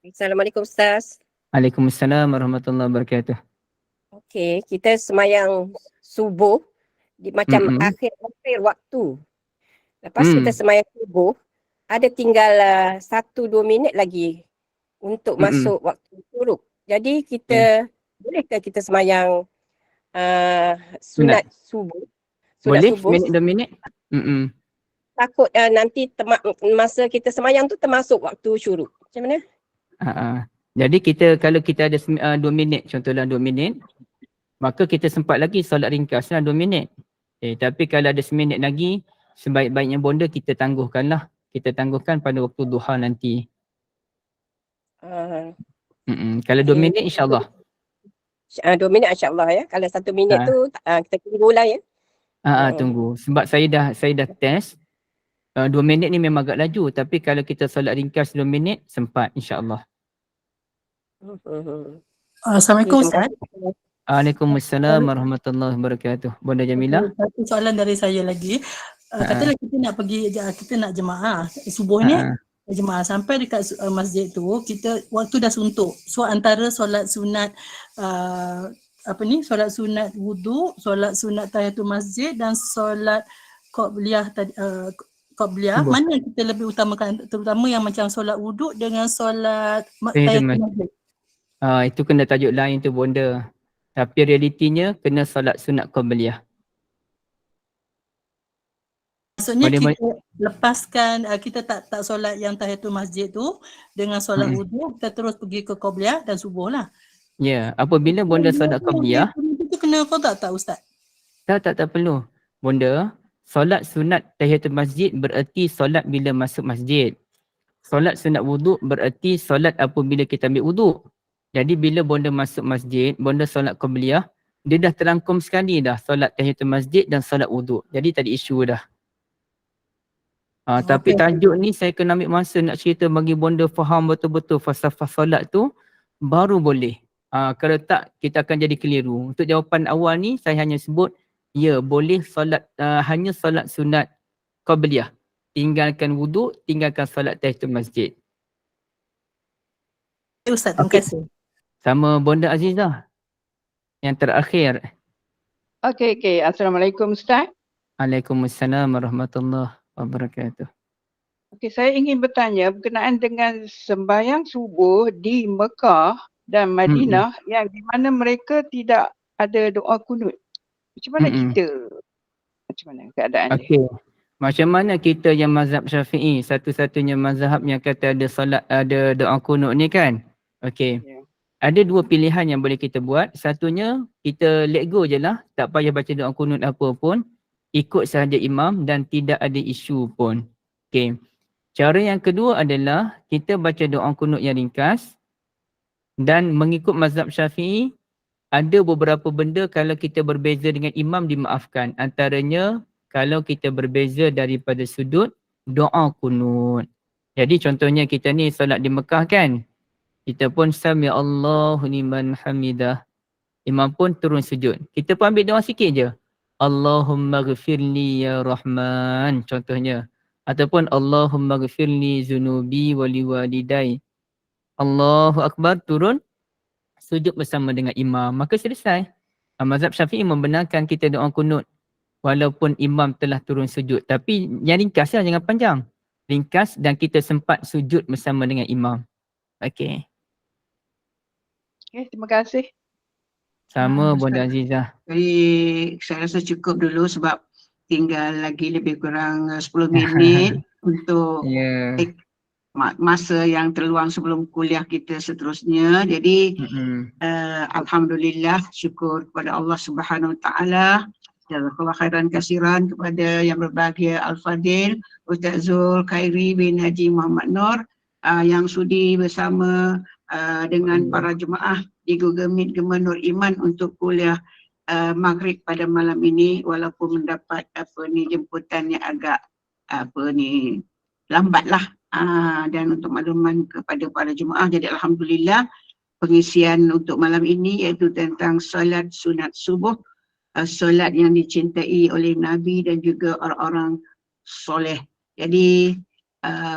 Assalamualaikum Ustaz. Waalaikumsalam warahmatullahi wabarakatuh. Okey, kita semayang subuh di macam akhir-akhir waktu. Lepas kita semayang subuh, ada tinggal 1-2 minit lagi untuk masuk waktu syuruk. Jadi kita bolehkah kita semayang sunat subuh? Boleh, Subuh. minit 2 minit? Takut nanti masa kita semayang tu termasuk waktu syuruk. Macam mana? Jadi kalau kita ada 2 minit, contohlah 2 minit, maka kita sempat lagi solat ringkas 2 minit. Tapi kalau ada seminit lagi, sebaik-baiknya bonda kita tangguhkanlah. Kita tangguhkan pada waktu duha nanti. Kalau 2 minit insyaAllah. 2 minit insyaAllah ya. Kalau 1 minit tu kita tunggulah ya. Tunggu. Sebab saya dah test. 2 minit ni memang agak laju. Tapi kalau kita solat ringkas 2 minit, sempat insyaAllah. Assalamualaikum Ustaz. Waalaikumsalam warahmatullahi wabarakatuh. Bonda Jamilah. Satu soalan dari saya lagi. Katalah kita nak pergi, kita nak jemaah subuh ni, jemaah sampai dekat masjid tu, kita waktu dah suntuk. So antara solat sunat solat sunat wudu, solat sunat tahiyatul masjid dan solat qabliyah tadi, qabliyah, mana yang kita lebih utamakan, terutama yang macam solat wudu dengan solat tahiyatul masjid? Itu kena tajuk lain tu bonda. Tapi realitinya kena solat sunat qabliyah. Maksudnya kita lepaskan, kita tak solat yang tahiyatul masjid tu dengan solat wudu, kita terus pergi ke qabliyah dan subuh lah. Ya, apabila bonda solat qabliyah, itu kena qada tak Ustaz? Tak perlu. Bonda, solat sunat tahiyatul masjid bererti solat bila masuk masjid. Solat sunat wudu bererti solat apabila kita ambil wudu. Jadi bila bonda masuk masjid, bonda solat qabliyah, dia dah terangkum sekali dah solat tahiyatul masjid dan solat wudu. Jadi tak ada isu dah. Tapi tajuk ni saya kena ambil masa nak cerita bagi bonda faham betul-betul falsafah solat tu, baru boleh. Kalau tak, kita akan jadi keliru. Untuk jawapan awal ni, saya hanya sebut, ya boleh solat, hanya solat sunat qabliyah. Tinggalkan wudu, tinggalkan solat tahiyatul masjid. Ustaz, terima kasih. Sama bonda Azizah. Yang terakhir. Okey. Assalamualaikum Ustaz. Waalaikumsalam warahmatullahi wabarakatuh. Okey, saya ingin bertanya berkenaan dengan sembahyang subuh di Mekah dan Madinah yang di mana mereka tidak ada doa kunut. Macam mana kita? Macam mana keadaan dia? Okey. Macam mana kita yang mazhab Syafi'i, satu-satunya mazhab yang kata ada doa kunut ni kan? Okey. Ada 2 pilihan yang boleh kita buat. Satunya, kita let go je lah. Tak payah baca doa kunut apa pun. Ikut sahaja imam dan tidak ada isu pun. Okay. Cara yang kedua adalah kita baca doa kunut yang ringkas. Dan mengikut mazhab Syafi'i, ada beberapa benda kalau kita berbeza dengan imam dimaafkan. Antaranya, kalau kita berbeza daripada sudut, doa kunut. Jadi contohnya kita ni solat di Mekah kan? Kita pun sami Allahu liman hamidah. Imam pun turun sujud. Kita pun ambil doa sikit je. Allahumma ghafirli ya Rahman. Contohnya. Ataupun Allahumma ghafirli zunubi wali walidai. Allahu Akbar, turun. Sujud bersama dengan imam. Maka selesai. Mazhab Syafi'i membenarkan kita doa kunut. Walaupun imam telah turun sujud. Tapi yang ringkas lah, jangan panjang. Ringkas dan kita sempat sujud bersama dengan imam. Okey. Okay, terima kasih. Sama Bonda Azizah. Jadi saya rasa cukup dulu sebab tinggal lagi lebih kurang 10 minit untuk masa yang terluang sebelum kuliah kita seterusnya. Jadi alhamdulillah, syukur kepada Allah Subhanahu Wa Taala. Jazakallah khairan kasiran kepada yang berbahagia Al-Fadil Ustaz Zul Khairi bin Haji Muhammad Nur yang sudi bersama dengan para jemaah di Google Meet Gemah Nur Iman untuk kuliah maghrib pada malam ini, walaupun mendapat jemputan yang agak lambatlah, dan untuk makluman kepada para jemaah. Jadi alhamdulillah pengisian untuk malam ini iaitu tentang solat sunat subuh, solat yang dicintai oleh Nabi dan juga orang-orang soleh. Jadi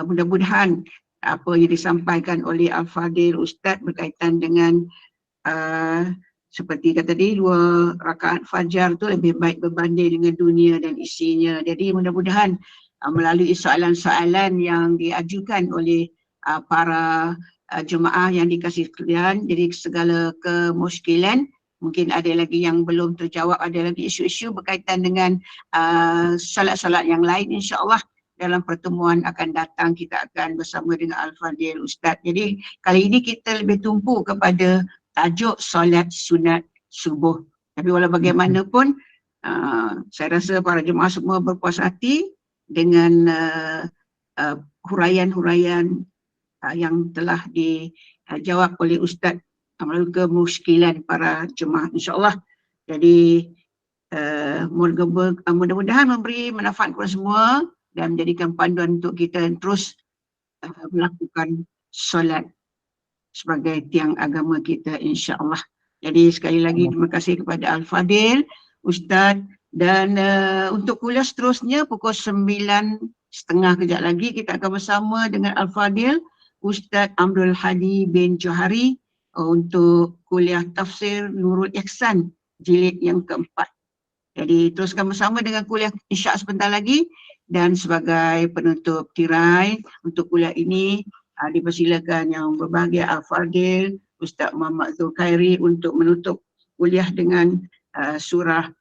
mudah-mudahan apa yang disampaikan oleh Al-Fadil Ustaz berkaitan dengan seperti kata tadi 2 rakaat fajar tu lebih baik berbanding dengan dunia dan isinya. Jadi mudah-mudahan melalui soalan-soalan yang diajukan oleh para jemaah yang dikasih sekalian, jadi segala kemuskilan mungkin ada lagi yang belum terjawab, ada lagi isu-isu berkaitan dengan solat-solat yang lain, insya-Allah dalam pertemuan akan datang kita akan bersama dengan Al-Fadil Ustaz. Jadi kali ini kita lebih tumpu kepada tajuk solat sunat subuh. Tapi walau bagaimanapun saya rasa para jemaah semua berpuas hati dengan huraian-huraian yang telah dijawab oleh Ustaz melalui kemuskilan para jemaah, insya-Allah. Jadi mudah-mudahan memberi manfaat kepada semua dan menjadikan panduan untuk kita terus melakukan solat sebagai tiang agama kita, insya-Allah. Jadi sekali lagi terima kasih kepada Al-Fadil Ustaz, dan untuk kuliah seterusnya pukul 9.30 kejap lagi kita akan bersama dengan Al-Fadil Ustaz Abdul Hadi bin Johari untuk kuliah tafsir Nurul Ihsan jilid yang keempat. Jadi teruskan bersama dengan kuliah Isyak sebentar lagi, dan sebagai penutup tirai untuk kuliah ini dipersilakan yang berbahagia Al-Fadil Ustaz Muhammad Zulkhairi untuk menutup kuliah dengan surah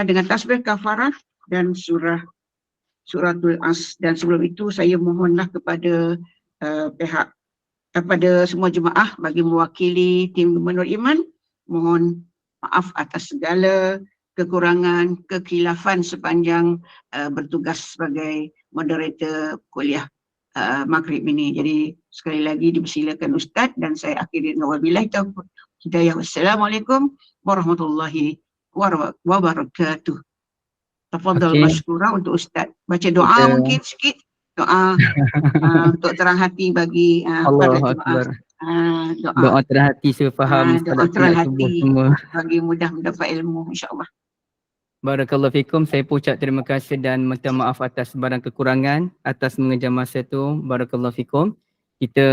dengan tasbih kafarah dan suratul As. Dan sebelum itu saya mohonlah kepada pihak kepada semua jemaah bagi mewakili tim Gubernur Iman, mohon maaf atas segala kekurangan, kekhilafan sepanjang bertugas sebagai moderator kuliah Maghrib ini. Jadi sekali lagi dipersilakan Ustaz, dan saya akhiri dengan wabillahi taufiq hidayah. Wassalamualaikum warahmatullahi wabarakatuh. Tafadhal masykurah untuk Ustaz. Baca doa mungkin sikit. Doa untuk terang hati bagi para jemaah. Doa terang hati sefaham doa terang hati bagi mudah mendapat ilmu, insya-Allah. Barakallahu fikum. Saya pun ucap terima kasih dan minta maaf atas barang kekurangan atas mengejar masa tu. Barakallahu fikum. Kita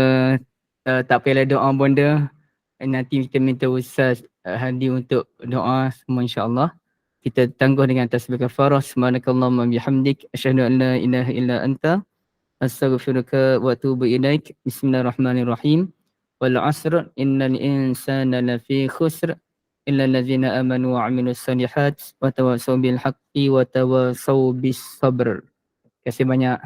tak payah doa bonda. Nanti kita minta Ustaz Hadi untuk doa semua, insya-Allah. Kita tangguh dengan tasbih kafarah. Subhanakallahumma bihamdik asyhadu an la ilaha illa anta astaghfiruka wa atubu ilaik. Bismillahirrahmanirrahim. Wal 'asr innal insana lafi khusr illa allazina amanu wa 'amilus solihat wa tawassaw bil haqqi wa tawassaw bis sabr. Terima kasih banyak.